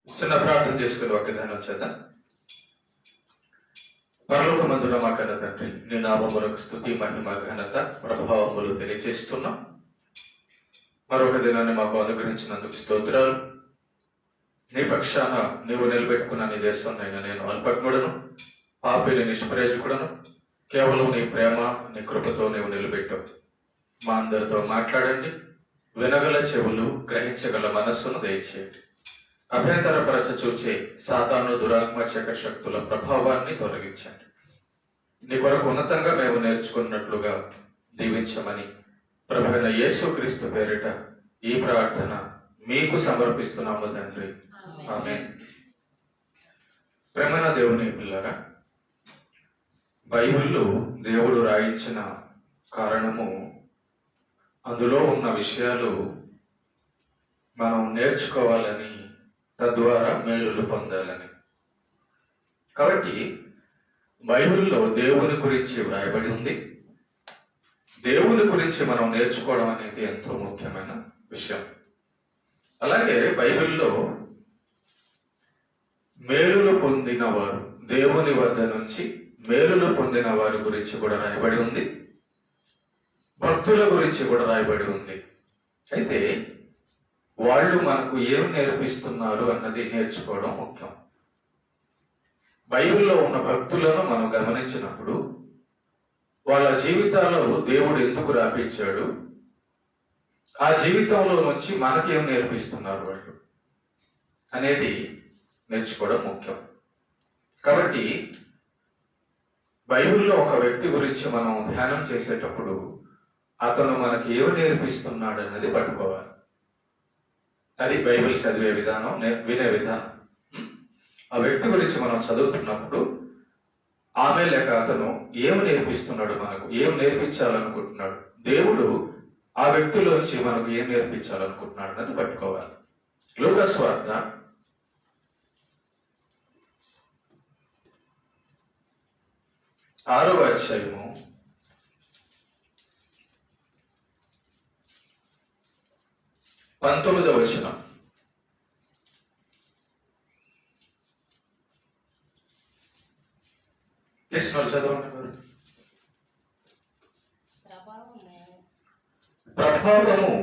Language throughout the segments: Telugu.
చిన్న ప్రార్థన చేసుకుని వాగ్దానం చేద్దాం. పరలోకమందున మా కన్న తండ్రి, నీ నామములకు స్తుతి మహిమ ఘనత ప్రభావములు తెలియజేస్తున్నాం. మరొక దినాన్ని మాకు అనుగ్రహించినందుకు స్తోత్రాలు. నీ పక్షాన నీవు నిలబెట్టుకున్న నీ దేశంనైనా నేను అల్పజ్ఞుడను, పాపిని నిష్ప్రయోజకుడను. కేవలం నీ ప్రేమ నీ కృపతో నీవు నిలబెట్టావు. మా అందరితో మాట్లాడండి. వినగల చెవులు, గ్రహించగల మనస్సును దయచేయండి. అభ్యంతరపరచ చూచే సాతాను దురాత్మ చక శక్తుల ప్రభావాన్ని తొలగించండి. నీ కొరకు ఉన్నతంగా మేము నేర్చుకున్నట్లుగా దీవించమని ప్రభువైన యేసుక్రీస్తు పేరిట ఈ ప్రార్థన మీకు సమర్పిస్తున్నాము తండ్రి, ఆమేన్. ప్రేమన దేవుని పిల్లరా, బైబిల్లో దేవుడు రాయించిన కారణము అందులో ఉన్న విషయాలు మనం నేర్చుకోవాలని, తద్వారా మేలులు పొందాలని. కాబట్టి బైబిల్లో దేవుని గురించి వ్రాయబడి ఉంది. దేవుని గురించి మనం నేర్చుకోవడం అనేది ఎంతో ముఖ్యమైన విషయం. అలాగే బైబిల్లో మేలులు పొందిన వారు, దేవుని వద్ద నుంచి మేలులు పొందిన వారి గురించి కూడా రాయబడి ఉంది. భక్తుల గురించి కూడా రాయబడి ఉంది. అయితే వాళ్ళు మనకు ఏం నేర్పిస్తున్నారు అన్నది నేర్చుకోవడం ముఖ్యం. బైబిల్లో ఉన్న భక్తులను మనం గమనించినప్పుడు వాళ్ళ జీవితాల్లో దేవుడు ఎందుకు రాపించాడు, ఆ జీవితంలో నుంచి మనకేం నేర్పిస్తున్నారు వాళ్ళు అనేది నేర్చుకోవడం ముఖ్యం. కాబట్టి బైబిల్లో ఒక వ్యక్తి గురించి మనం ధ్యానం చేసేటప్పుడు అతను మనకి ఏమి నేర్పిస్తున్నాడు అన్నది పట్టుకోవాలి. అది బైబిల్ చదివే విధానం, వినే విధానం. ఆ వ్యక్తి గురించి మనం చదువుతున్నప్పుడు ఆమె లేక అతను ఏం నేర్పిస్తున్నాడు, మనకు ఏం నేర్పించాలనుకుంటున్నాడు, దేవుడు ఆ వ్యక్తిలోంచి మనకు ఏం నేర్పించాలనుకుంటున్నాడు అన్నది పట్టుకోవాలి. లూకా సువార్త 6వ అధ్యాయము 19వ వచనం. ప్రభావము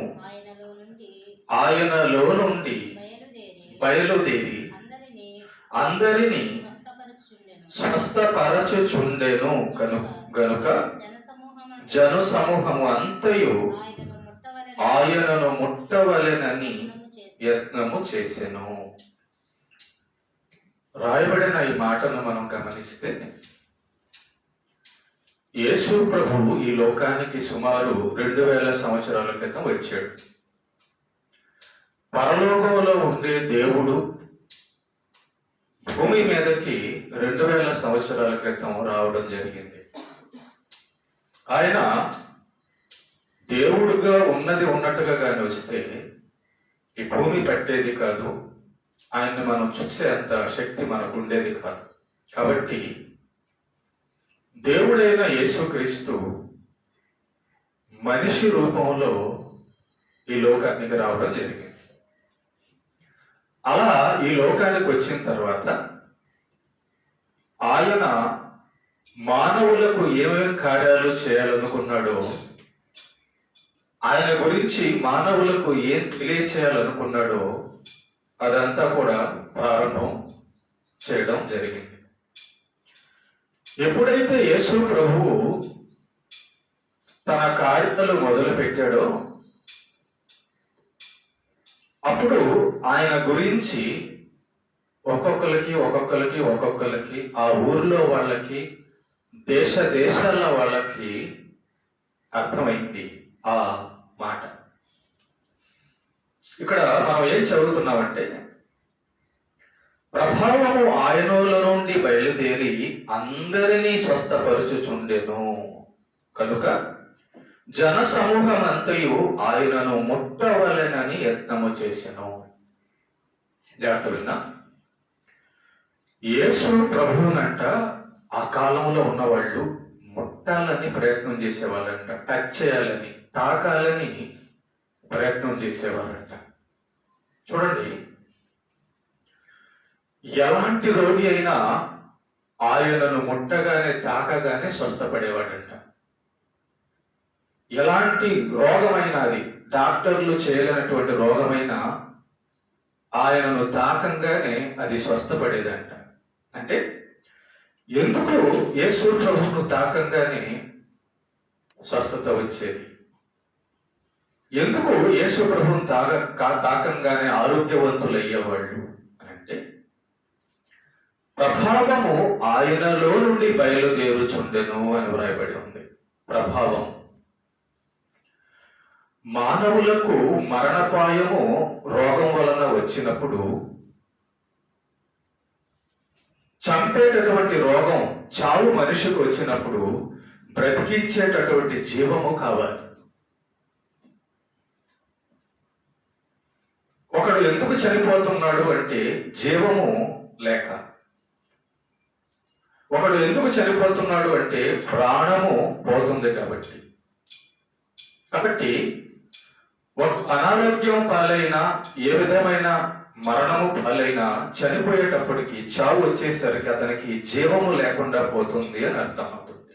ఆయనలో నుండి బయలుదేరి అందరినీ స్వస్థపరచుచుండెను గనుక జన సమూహము అంతయు ఆయనను ముట్టవలెనని యత్నము చేసెను. రాయబడిన ఈ మాటను మనం గమనిస్తే, యేసు ప్రభువు ఈ లోకానికి సుమారు 2000 సంవత్సరాల క్రితం వచ్చాడు. పరలోకంలో ఉండే దేవుడు భూమి మీదకి 2000 సంవత్సరాల క్రితం రావడం జరిగింది. ఆయన దేవుడుగా ఉన్నది ఉన్నట్టుగా కానీ వస్తే ఈ భూమి పట్టేది కాదు, ఆయన్ని మనం చూసే అంత శక్తి మనకు ఉండేది కాదు. కాబట్టి దేవుడైన యేసుక్రీస్తు మనిషి రూపంలో ఈ లోకానికి రావడం జరిగింది. అలా ఈ లోకానికి వచ్చిన తర్వాత ఆయన మానవులకు ఏమేమి కార్యాలు చేయాలనుకున్నాడో, ఆయన గురించి మానవులకు ఏం తెలియచేయాలనుకున్నాడో అదంతా కూడా ప్రారంభం చేయడం జరిగింది. ఎప్పుడైతే యేసు ప్రభువు తన కార్యాలు మొదలు పెట్టాడో అప్పుడు ఆయన గురించి ఒక్కొక్కరికి ఆ ఊర్లో వాళ్ళకి, దేశాల వాళ్ళకి అర్థమైంది ఆ మాట. ఇక్కడ మనం ఏం చదువుతున్నామంటే, ప్రభావము ఆయనలో నుండి బయలుదేరి అందరినీ స్వస్థపరచుచుండెను కనుక జన సమూహం అంతయు ఆయనను ముట్టవలెనని యత్నము చేసెను. జాగ్రత్త. యేసు ప్రభువునంట ఆ కాలంలో ఉన్నవాళ్ళు ముట్టాలని ప్రయత్నం చేసేవాళ్ళంట, టచ్ చేయాలని, తాకాలని ప్రయత్నం చేసేవాళ్ళంట. చూడండి, ఎలాంటి రోగి అయినా ఆయనను ముట్టగానే తాకగానే స్వస్థపడేవాడంట. ఎలాంటి రోగమైనా, అది డాక్టర్లు చేయలేనటువంటి రోగమైనా ఆయనను తాకంగానే అది స్వస్థపడేదంట. అంటే ఎందుకు యేసు ప్రభువును తాకంగానే స్వస్థత వచ్చేది? ఎందుకు యేసు ప్రభువును తాకంగానే ఆరోగ్యవంతులు అయ్యేవాళ్ళు అంటే, ప్రభావము ఆయనలో నుండి బయలుదేరుచుండెను అని వ్రాయబడి ఉంది. ప్రభావం. మానవులకు మరణపాయము రోగం వలన వచ్చినప్పుడు, చంపేటటువంటి రోగం, చావు మనిషికి వచ్చినప్పుడు బ్రతికించేటటువంటి జీవము కావాలి. ఒకడు ఎందుకు చనిపోతున్నాడు అంటే జీవము లేక. ఒకడు ఎందుకు చనిపోతున్నాడు అంటే ప్రాణము పోతుంది కాబట్టి. అనారోగ్యం పాలైన, ఏ విధమైన మరణము పాలైనా చనిపోయేటప్పటికి, చావు వచ్చేసరికి అతనికి జీవము లేకుండా పోతుంది అని అర్థమవుతుంది.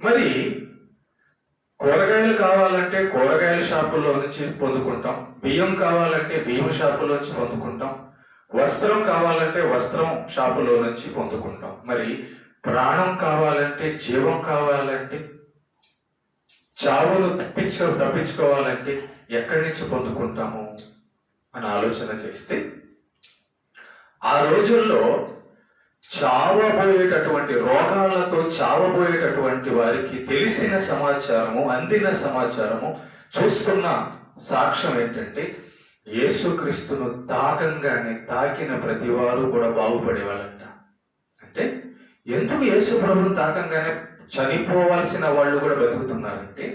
మరి కూరగాయలు కావాలంటే కూరగాయల షాపులో నుంచి పొందుకుంటాం, బియ్యం కావాలంటే బియ్యం షాపులో నుంచి పొందుకుంటాం, వస్త్రం కావాలంటే వస్త్రం షాపులో నుంచి పొందుకుంటాం. మరి ప్రాణం కావాలంటే, జీవం కావాలంటే, చావును తప్పించుకోవాలంటే ఎక్కడి నుంచి పొందుకుంటాము అని ఆలోచన చేస్తే, ఆ రోజుల్లో చావబోయేటటువంటి రోగాలతో చావబోయేటటువంటి వారికి తెలిసిన సమాచారము, అందిన సమాచారము, చూస్తున్న సాక్ష్యం ఏంటంటే, యేసుక్రీస్తును తాకిన ప్రతి వారు కూడా బాగుపడేవాళ్ళంట. అంటే ఎందుకు యేసు ప్రభువును తాకంగానే చనిపోవాల్సిన వాళ్ళు కూడా బతుకుతున్నారంటే,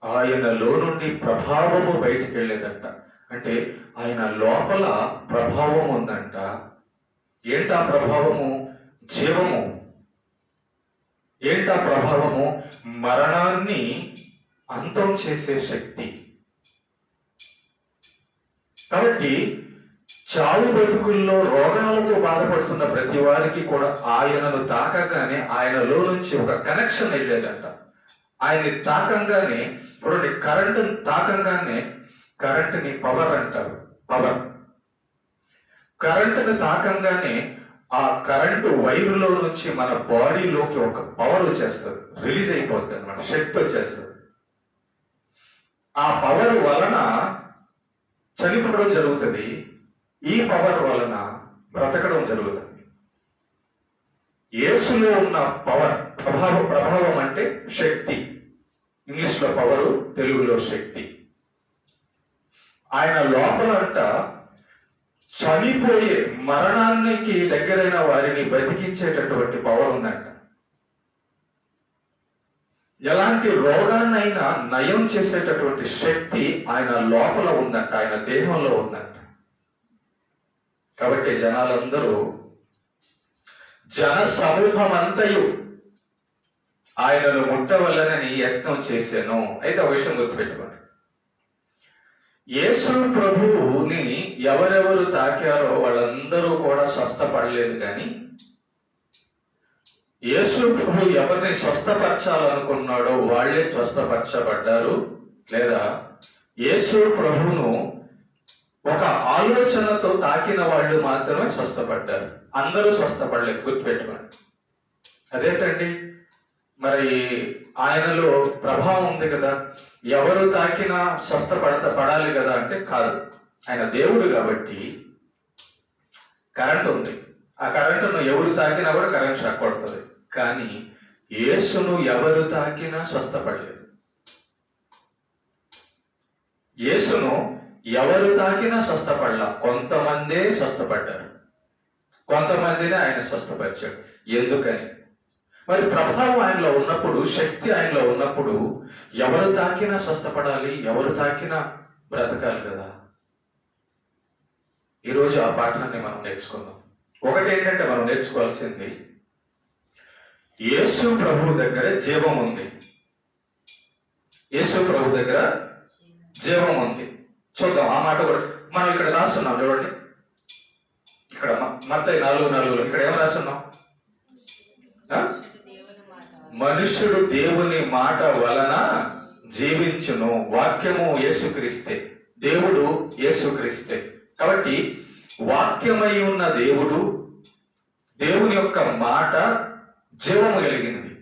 ఆయనలో నుండి ప్రభావము బయటికి వెళ్ళేదంట. అంటే ఆయన లోపల ప్రభావం ఉందంట. ఏంటా ప్రభావము? జీవము. ఏంటా ప్రభావము? మరణాన్ని అంతం చేసే శక్తి. కాబట్టి చావు బతుకుల్లో రోగాలతో బాధపడుతున్న ప్రతి వారికి కూడా ఆయనను తాకగానే ఆయనలో నుంచి ఒక కనెక్షన్ వెళ్ళేదంట. ఆయన్ని తాకంగానే, ఇప్పుడు కరెంటును తాకంగానే, కరెంటుని పవర్ అంటారు. పవర్. కరెంటును తాకంగానే ఆ కరెంటు వైరులో నుంచి మన బాడీలోకి ఒక పవర్ వచ్చేస్తుంది, రిలీజ్ అయిపోతుంది అన్నమాట, శక్తి వచ్చేస్తుంది. ఆ పవర్ వలన చనిపోవడం జరుగుతుంది, ఈ పవర్ వలన బ్రతకడం జరుగుతుంది. యేసులో ఉన్న పవర్, ప్రభావం అంటే శక్తి. ఇంగ్లీష్ లో పవరు, తెలుగులో శక్తి. ఆయన లోపల అంట చనిపోయే, మరణానికి దగ్గరైన వారిని బతికించేటటువంటి పవర్ ఉందంట. ఎలాంటి రోగాన్నైనా నయం చేసేటటువంటి శక్తి ఆయన లోపల ఉందంట, ఆయన దేహంలో ఉందంట. కాబట్టి జనాలందరూ, జన సమూహం అంతయు ఆయనను ముట్టవలనని యత్నం చేశాను. అయితే ఒక విషయం గుర్తుపెట్టుకోండి, యేసు ప్రభువుని ఎవరెవరు తాకారో వాళ్ళందరూ కూడా స్వస్థపడలేదు. కానీ యేసు ప్రభు ఎవరిని స్వస్థపరచాలనుకున్నాడో వాళ్ళే స్వస్థపరచబడ్డారు. లేదా యేసు ప్రభువును ఒక ఆలోచనతో తాకిన వాళ్ళు మాత్రమే స్వస్థపడ్డారు. అందరూ స్వస్థపడలేదు. గుర్తుపెట్టుకోండి. అదేంటండి, మరి ఆయనలో ప్రభావం ఉంది కదా, ఎవరు తాకినా పడాలి కదా అంటే కాదు. ఆయన దేవుడు కాబట్టి కరెంట్ ఉంది, ఆ కరెంటును ఎవరు తాకినా కూడా కరెంట్ షాక్ కొడుతుంది. కానీ యేసును ఎవరు తాకినా స్వస్థపడలేదు. యేసును ఎవరు తాకినా స్వస్థపడలా. కొంతమందే స్వస్థపడ్డారు, కొంతమందిని ఆయన స్వస్థపరిచాడు. ఎందుకని? మరి ప్రభావం ఆయనలో ఉన్నప్పుడు, శక్తి ఆయనలో ఉన్నప్పుడు ఎవరు తాకినా స్వస్థపడాలి, ఎవరు తాకినా బ్రతకాలి కదా. ఈరోజు ఆ పాఠాన్ని మనం నేర్చుకుందాం. ఒకటి ఏంటంటే, మనం నేర్చుకోవాల్సింది, యేసు ప్రభు దగ్గర జీవం ఉంది. యేసు ప్రభు దగ్గర జీవం ఉంది. చూద్దాం ఆ మాట కూడా మనం ఇక్కడ రాస్తున్నాం చూడండి. ఇక్కడ మత్తయి 4:4 ఇక్కడ ఏం రాస్తున్నాం? మనుష్యుడు దేవుని మాట వలన జీవించును. వాక్యము యేసుక్రీస్తే, దేవుడు యేసుక్రీస్తే. కాబట్టి వాక్యమై ఉన్న దేవుడు, దేవుని యొక్క మాట జీవము కలిగినది.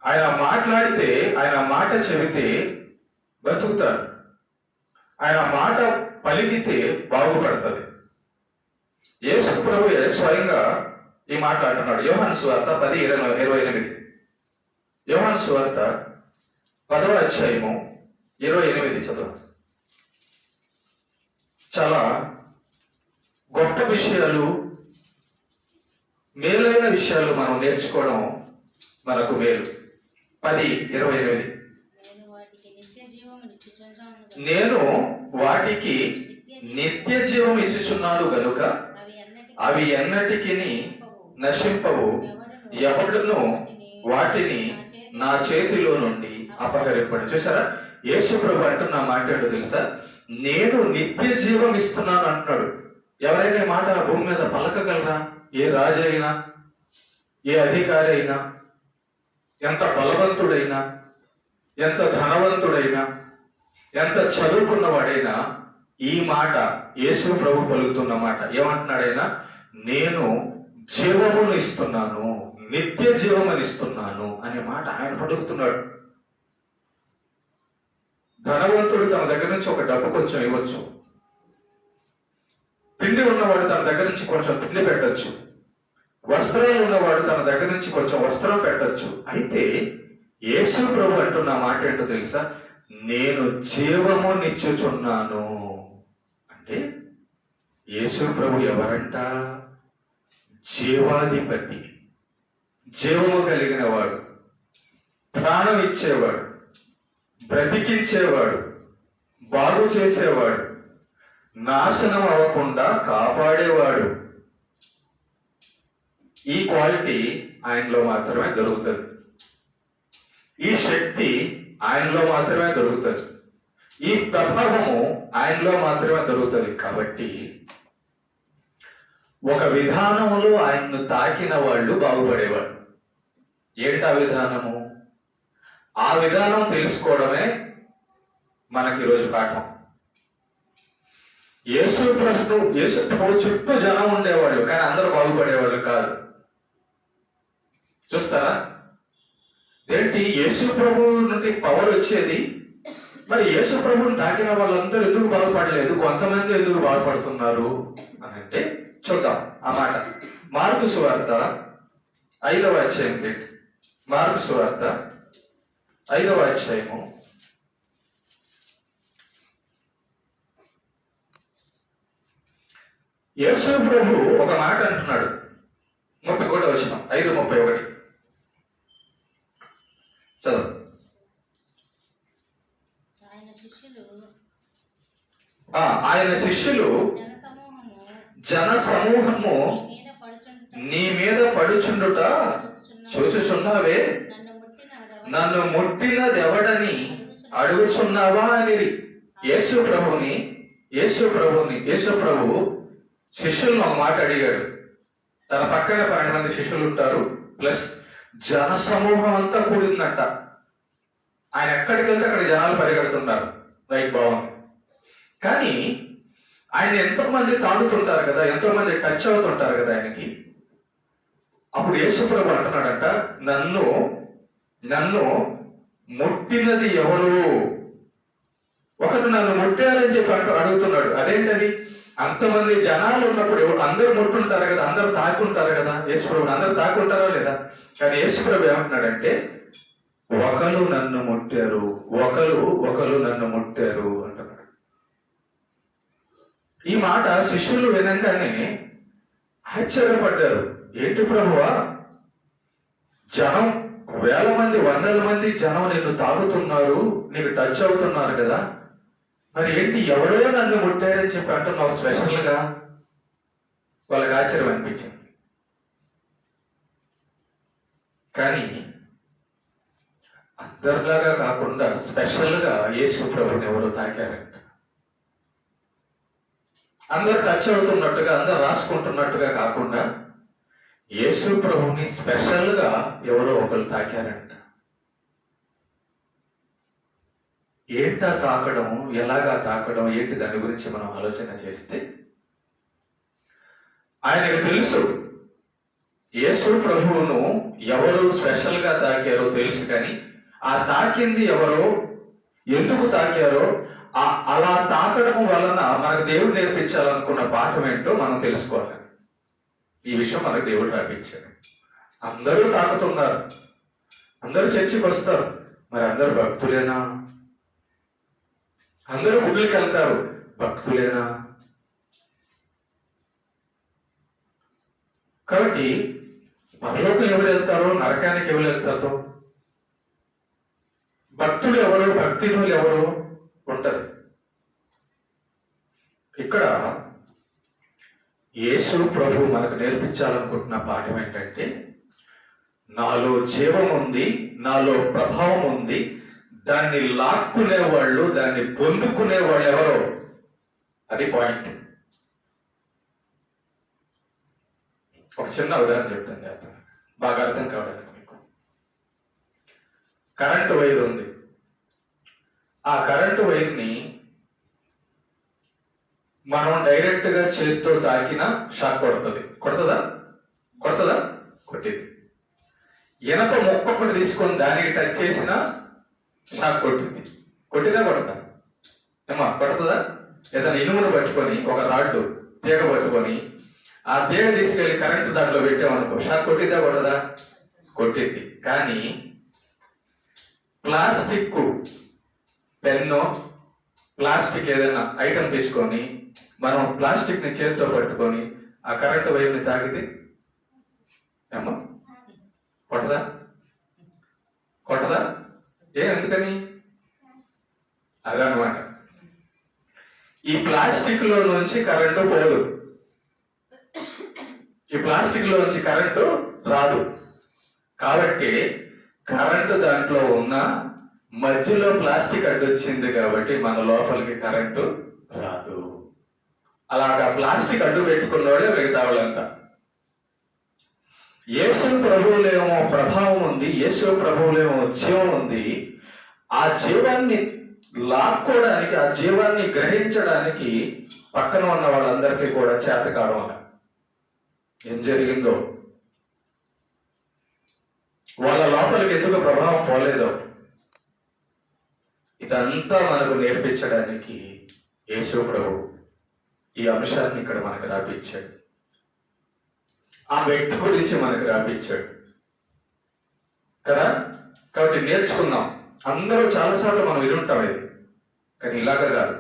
ఆయన మాట్లాడితే, ఆయన మాట చెబితే బతుకుతారు. ఆయన మాట పలికితే బాగుపడుతుంది. యేసు ప్రభువే స్వయంగా ఈ మాట్లాడుతున్నాడు. యోహాను సువార్త 10:28. యోహాను సువార్త 10వ అధ్యాయము 28 చదువు. చాలా గొప్ప విషయాలు, మేలైన విషయాలు మనం నేర్చుకోవడం మనకు మేలు. 10:28. నేను వాటికి నిత్య జీవం ఇచ్చుచున్నాడు గనుక అవి ఎన్నటికి నశింపవు, ఎవడును వాటిని నా చేతిలో నుండి అపహరింపడు. చూసారా, యేసు ప్రభు అంటున్న మాట ఏంటో తెలుసా? నేను నిత్య జీవం ఇస్తున్నాను అంటున్నాడు. ఎవరైనా మాట భూమి మీద పలకగలరా? ఏ రాజు అయినా, ఏ అధికారి అయినా, ఎంత బలవంతుడైనా, ఎంత ధనవంతుడైనా, ఎంత చదువుకున్నవాడైనా ఈ మాట యేసు ప్రభు పలుకుతున్న మాట ఏమంటున్నాడైనా? నేను జీవమును ఇస్తున్నాను, నిత్య జీవముని ఇస్తున్నాను అనే మాట ఆయన పలుకుతున్నాడు. ధనవంతుడు తన దగ్గర నుంచి ఒక డబ్బు కొంచెం ఇవ్వచ్చు, తిండి ఉన్నవాడు తన దగ్గర నుంచి కొంచెం తిండి పెట్టచ్చు, వస్త్రాలు ఉన్నవాడు తన దగ్గర నుంచి కొంచెం వస్త్రం పెట్టచ్చు. అయితే యేసు ప్రభు అంటున్న మాట ఏంటో తెలుసా? నేను జీవము నిచ్చుచున్నాను అంటే యేసు ప్రభు ఎవరంట? జీవాధిపతి, జీవము కలిగిన వాడు, ప్రాణం ఇచ్చేవాడు, బ్రతికించేవాడు, బాగు చేసేవాడు, నాశనం అవ్వకుండా కాపాడేవాడు. ఈ క్వాలిటీ ఆయనలో మాత్రమే దొరుకుతుంది. ఈ శక్తి ఆయనలో మాత్రమే దొరుకుతుంది. ఈ ప్రభావము ఆయనలో మాత్రమే దొరుకుతుంది. కాబట్టి ఒక విధానములో ఆయన్ను తాకిన వాళ్ళు బాగుపడేవాడు. ఏంటా విధానము? ఆ విధానం తెలుసుకోవడమే మనకి ఈరోజు పాఠం. యేసు ప్రభు చుట్టూ జనం ఉండేవాళ్ళు, కానీ అందరూ బాగుపడేవాళ్ళు కాదు. చూస్తారా? ఏంటి, యేసు ప్రభు నుండి పవర్ వచ్చేది, మరి యేసు ప్రభుని తాకిన వాళ్ళందరూ ఎందుకు బాగుపడలేదు, కొంతమంది ఎందుకు బాగుపడుతున్నారు అని అంటే చూద్దాం ఆ మాట. మార్కు సువార్త 5వ అధ్యాయం. మార్కు సువార్త 5వ అధ్యాయము 31 యేసు ప్రభు ఒక మాట అంటున్నాడు. 31వ వచనం, 5:31 చదువు. ఆయన శిష్యులు జన సమూహము నీ మీద పడుచుండుట చూచుచున్నావే, నన్ను ముట్టినదెవడని అడుగుచున్నావా అని యేసు ప్రభు శిష్యులను ఒక మాట అడిగాడు. తన పక్కన 12 మంది శిష్యులు ఉంటారు, ప్లస్ జన సమూహం అంతా కూడిందంట. ఆయన ఎక్కడికి వెళ్తే అక్కడ జనాలు పరిగెడుతున్నారు. రైట్, బాగుంది. కానీ ఆయన ఎంతో మంది తాగుతుంటారు కదా, ఎంతో మంది టచ్ అవుతుంటారు కదా ఆయనకి. అప్పుడు యేసు ప్రభు అంటున్నాడంట, నన్ను ముట్టినది ఎవరు? ఒకరు నన్ను ముట్టారని చెప్పి అడుగుతున్నాడు. అదేంటది? అంతమంది జనాలు ఉన్నప్పుడు అందరూ ముట్టుంటారు కదా, అందరూ తాకుంటారు కదా. యేసు ప్రభు అందరూ తాకుంటారా లేదా? కానీ యేసు ప్రభు ఏమంటున్నాడంటే, ఒకరు నన్ను ముట్టారు, ఒకరు నన్ను ముట్టారు అంటున్నాడు. ఈ మాట శిష్యులు వినంగానే ఆశ్చర్యపడ్డారు. ఏంటి ప్రభువా, జనం వేల మంది, వందల మంది జనం నిన్ను తాగుతున్నారు, నీకు టచ్ అవుతున్నారు కదా, మరి ఏంటి ఎవరో నన్ను ముట్టారని చెప్పి అంటున్నావు స్పెషల్ గా? వాళ్ళకి ఆశ్చర్యం అనిపించింది. కానీ అందరిలాగా కాకుండా స్పెషల్ గా యేసు ప్రభుని ఎవరో తాకారంట. అందరూ టచ్ అవుతున్నట్టుగా, అందరూ రాసుకుంటున్నట్టుగా కాకుండా యేసు ప్రభుని స్పెషల్గా ఎవరో ఒకరు తాకారంట. ఏంటా తాకడం, ఎలాగా తాకడం, ఏంటి దాని గురించి మనం ఆలోచన చేస్తే ఆయనకు తెలుసు యేసు ప్రభువును ఎవరు స్పెషల్గా తాకారో తెలుసు. కానీ ఆ తాకింది ఎవరో, ఎందుకు తాకారో, అలా తాకడం వలన మనకు దేవుడు నేర్పించాలనుకున్న పాఠం ఏంటో మనం తెలుసుకోవాలి. ఈ విషయం మనకు దేవుడు రాపించాడు. అందరూ తాకుతున్నారు, అందరూ చర్చికి వస్తారు, మరి అందరూ భక్తులేనా? అందరూ గుడికి వెళ్తారు, భక్తులేనా? కాబట్టి పరలోకం ఎవరు వెళ్తారో, నరకానికి ఎవరు వెళ్తారో, భక్తులు ఎవరు, భక్తిహీనులు ఎవరు ఉంటారు. ఇక్కడ యేసు ప్రభు మనకు నేర్పించాలనుకుంటున్న పాఠం ఏంటంటే, నాలో జీవం ఉంది, నాలో ప్రభావం ఉంది, దాన్ని లాక్కునే వాళ్ళు, దాన్ని పొందుకునే వాళ్ళు ఎవరో, అది పాయింట్. ఒక చిన్న ఉదాహరణ చెప్తాను, బాగా అర్థం కావడానికి మీకు. కరెంటు వైర్ ఉంది. ఆ కరెంటు వైర్ని మనం డైరెక్ట్ గా చేతితో తాకినా షాక్ కొడుతుంది. కొడుతుందా? కొట్టింది. ఇనప ముక్క ఒకటి తీసుకొని దానికి టచ్ చేసినా షాక్ కొట్టింది. కొట్టినా కొడతా ఏమా కొడుతుందా? ఏదైనా ఇనుమును పట్టుకొని, ఒక రాడ్డు తీగ పట్టుకొని ఆ తీగ తీసుకెళ్లి కరెంటు దాంట్లో పెట్టామనుకో, షాక్ కొట్టిద్దా కొడదా? కొట్టింది. కానీ ప్లాస్టిక్ పెన్ను, ప్లాస్టిక్ ఏదైనా ఐటమ్ తీసుకొని మనం ప్లాస్టిక్ ని చేతితో పట్టుకొని ఆ కరెంటు వైర్ని తాగితే ఏమో కొట్టదా? ఎందుకని? అదనమాట. ఈ ప్లాస్టిక్ లో నుంచి కరెంటు పోదు, ఈ ప్లాస్టిక్ లో నుంచి కరెంటు రాదు. కాబట్టి కరెంటు దాంట్లో ఉన్న మధ్యలో ప్లాస్టిక్ అడ్డొచ్చింది కాబట్టి మన లోపలికి కరెంటు రాదు. అలాగా ప్లాస్టిక్ అడ్డు పెట్టుకున్నవాడే మిగతా వాళ్ళంతా. యేసు ప్రభువులేమో ప్రభావం ఉంది, యేసు ప్రభువులేమో జీవం ఉంది. ఆ జీవాన్ని లాక్కోవడానికి, ఆ జీవాన్ని గ్రహించడానికి పక్కన ఉన్న వాళ్ళందరికీ కూడా చేత కావడం. ఏం జరిగిందో, వాళ్ళ లోపలికి ఎందుకు ప్రభావం పోలేదో, ఇదంతా మనకు నేర్పించడానికి యేసు ప్రభు ఈ అంశాన్ని ఇక్కడ మనకు రాపించాడు. ఆ వ్యక్తి గురించి మనకు రాపించాడు కదా. కాబట్టి నేర్చుకున్నాం. అందరూ చాలాసార్లు మనం వినుంటాం ఇది, కానీ ఇలాగా కాదు.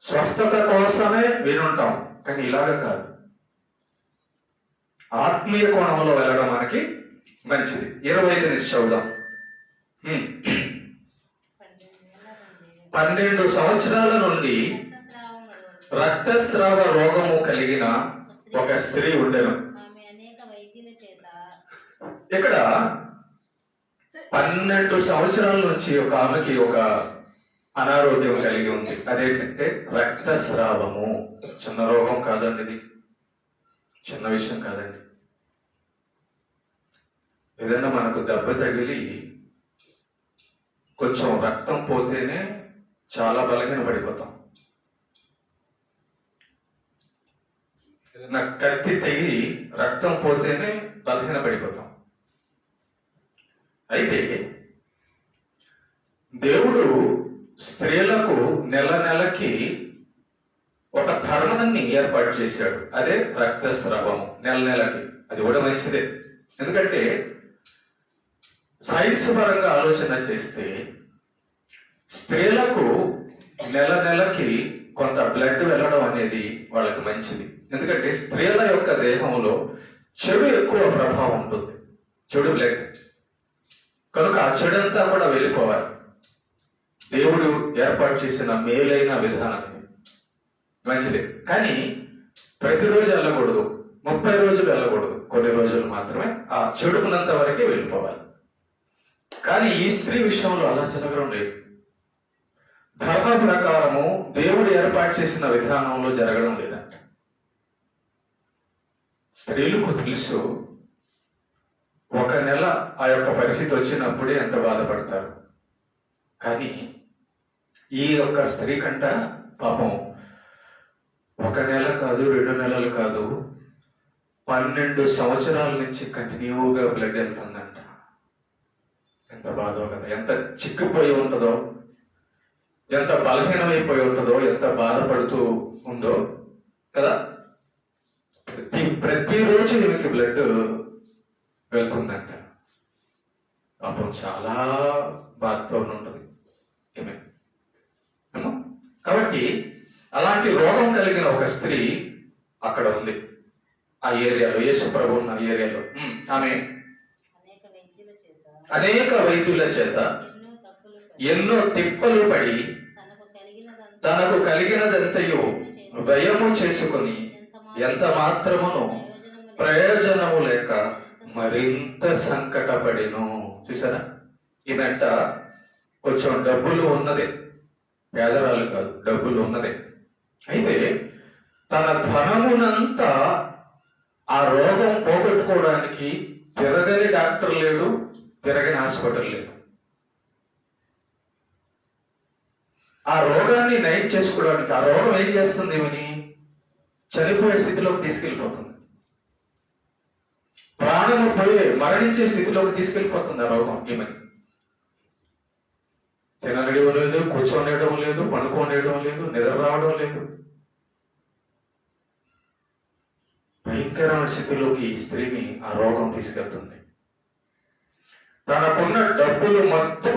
స్వస్థత కోసమే వినుంటాం, కానీ ఇలాగా కాదు. ఆత్మీయ కోణంలో వెళ్ళడం మనకి మంచిది. 25 నుంచి చదువుదాం. 12 సంవత్సరాల నుండి రక్తస్రావ రోగము కలిగిన ఒక స్త్రీ ఉండెను. ఇక్కడ 12 సంవత్సరాల నుంచి ఒక ఆమెకి ఒక అనారోగ్యం కలిగి ఉంది. అదేంటంటే రక్తస్రావము. చిన్న రోగం కాదండి, ఇది చిన్న విషయం కాదండి. ఏదైనా మనకు దెబ్బ తగిలి కొంచెం రక్తం పోతేనే చాలా బలహీన పడిపోతాం. ఏదైనా కత్తి తెగి రక్తం పోతేనే బలహీన పడిపోతాం. అయితే దేవుడు స్త్రీలకు నెలకి ఒక ధర్మాన్ని ఏర్పాటు చేశాడు. అదే రక్తస్రావము. నెలకి అది కూడా మంచిదే. ఎందుకంటే సైన్స్ పరంగా ఆలోచన చేస్తే స్త్రీలకు నెలకి కొంత బ్లడ్ వెళ్ళడం అనేది వాళ్ళకి మంచిది. ఎందుకంటే స్త్రీల యొక్క దేహంలో చెడు ఎక్కువ ప్రభావం ఉంటుంది, చెడు బ్లడ్. కనుక ఆ చెడంతా కూడా వెళ్ళిపోవాలి. దేవుడు ఏర్పాటు చేసిన మేలైన విధానం మంచిదే. కానీ ప్రతిరోజు వెళ్ళకూడదు, 30 రోజులు వెళ్ళకూడదు, కొన్ని రోజులు మాత్రమే ఆ చెడుకున్నంత వరకే వెళ్ళిపోవాలి. కానీ ఈ స్త్రీ విషయంలో అలా జరగడం లేదు. ధర్మ ప్రకారము దేవుడు ఏర్పాటు చేసిన విధానంలో జరగడం లేదంట. స్త్రీలకు తెలుసు ఒక నెల ఆ యొక్క పరిస్థితి వచ్చినప్పుడే ఎంత బాధపడతారు. కానీ ఈ యొక్క స్త్రీ కంట పాపం 1 నెల కాదు, 2 నెలలు కాదు, 12 సంవత్సరాల నుంచి కంటిన్యూగా బ్లడ్ వెళ్తుందంట. ఎంత బాధో కదా, ఎంత చిక్కిపోయి ఉంటుందో, ఎంత బలహీనమైపోయి ఉంటుందో, ఎంత బాధపడుతూ ఉందో కదా. ప్రతిరోజు ఈమెకి బ్లడ్ వెళ్తుందంట. పాపం చాలా బాధతో ఉంటుంది ఈమె. కాబట్టి అలాంటి రోగం కలిగిన ఒక స్త్రీ అక్కడ ఉంది ఆ ఏరియాలో, యేసు ప్రభు ఉన్న ఏరియాలో. ఆమె అనేక వైద్యుల చేత ఎన్నో తిప్పలు పడి తనకు కలిగినదంతయు వ్యయము చేసుకుని ఎంత మాత్రమును ప్రయోజనము లేక మరింత సంకటపడిను. చూసారా, ఈమెట కొంచెం డబ్బులు ఉన్నదే, పేదరాలు కాదు, డబ్బులు ఉన్నదే. అయితే తన ధనమునంతా ఆ రోగం పోగొట్టుకోవడానికి తిరగని డాక్టర్ లేడు, తిరగని హాస్పిటల్ లేదు. ఆ రోగాన్ని నయం చేసుకోవడానికి ఆ రోగం ఏం చేస్తుంది? ఏమని చనిపోయే స్థితిలోకి తీసుకెళ్ళిపోతుంది. ప్రాణము పోయే మరణించే స్థితిలోకి తీసుకెళ్ళిపోతుంది ఆ రోగం. ఏమని తినడం లేదు, కూర్చోనేయడం లేదు, పండుకోనేయడం లేదు, నిద్ర రావడం లేదు. భయంకరమైన స్థితిలోకి ఈ స్త్రీని ఆ రోగం తీసుకెళ్తుంది. తనకున్న డబ్బులు మొత్తం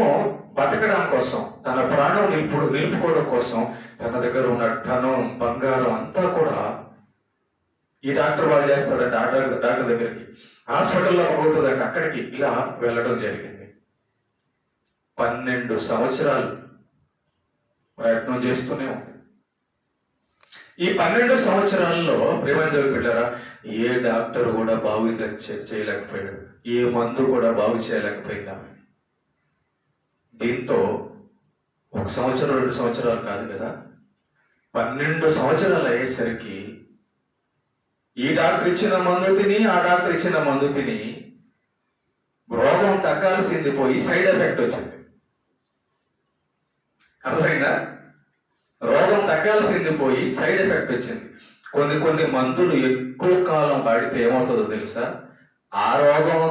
బతకడం కోసం, తన ప్రాణం నిలుపుకోవడం కోసం తన దగ్గర ఉన్న ధనం, బంగారం అంతా కూడా ఈ డాక్టర్ వాళ్ళు చేస్తాడు. డాక్టర్ దగ్గరికి, హాస్పిటల్లో పోతుందంట, అక్కడికి ఇలా వెళ్ళడం జరిగింది. 12 సంవత్సరాలు ప్రయత్నం చేస్తూనే ఉంది. ఈ 12 సంవత్సరాల్లో ప్రేమైన బిడ్డలారా, ఏ డాక్టర్ కూడా బాగు చేయలేకపోయాడు, ఏ మందు కూడా బాగు చేయలేకపోయిందా. దీంతో 1 సంవత్సరం 2 సంవత్సరాలు కాదు కదా, 12 సంవత్సరాలు అయ్యేసరికి ఈ డాక్టర్ ఇచ్చిన మందు తిని, ఆ డాక్టర్ ఇచ్చిన మందు తిని రోగం తగ్గాల్సింది పోయి సైడ్ ఎఫెక్ట్ వచ్చింది. అర్థమైందా? రోగం తగ్గాల్సింది పోయి సైడ్ ఎఫెక్ట్ వచ్చింది. కొన్ని మందులు ఎక్కువ కాలం వాడితే ఏమవుతుందో తెలుసా? ఆ రోగం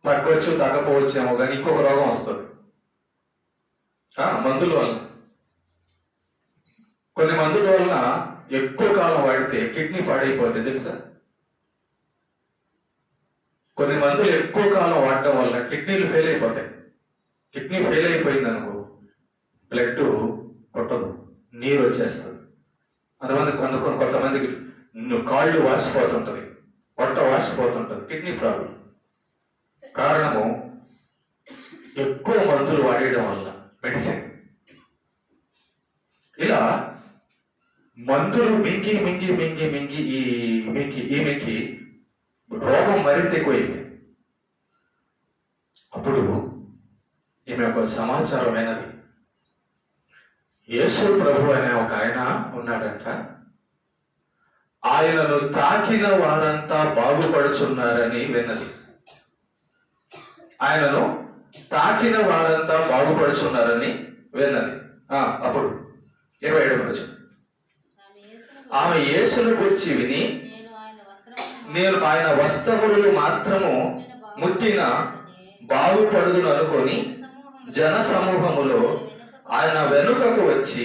తగ్గొచ్చు, తగ్గపోవచ్చేమో, కానీ ఇంకొక రోగం వస్తుంది మందుల వలన. కొన్ని మందుల వలన ఎక్కువ కాలం వాడితే కిడ్నీ పాడైపోతుంది తెలుసా? కొన్ని మందులు ఎక్కువ కాలం వాడటం వల్ల కిడ్నీలు ఫెయిల్ అయిపోతాయి. కిడ్నీ ఫెయిల్ అయిపోయింది అనుకో, బ్లడ్ కొట్టదు, నీరు వచ్చేస్తుంది. కొంతమందికి కాళ్ళు వాసిపోతుంటది, పొట్ట వాసిపోతుంటది, కిడ్నీ ప్రాబ్లం. కారణము ఎక్కువ మందులు వాడేయడం వల్ల, మెడిసిన్. ఇలా మందులు మింగి ఈమెకి రోగం మరింత ఎక్కువైంది. అప్పుడు ఈమె ఒక సమాచారం అయినది, యేసు ప్రభు అనే ఒక ఆయన ఉన్నాడంట, ఆయనను తాకిన వారంతా బాగుపడుచున్నారని విన్నది. ఆయనను తాకిన వారంతా బాగుపడుచున్నారని విన్నది. అప్పుడు 27వ వచనం, ఆమె యేసును గురించి విని, నేను ఆయన వస్త్రములు మాత్రము ముట్టిన బాగుపడుదును అనుకొని జన సమూహములో ఆయన వెనుకకు వచ్చి,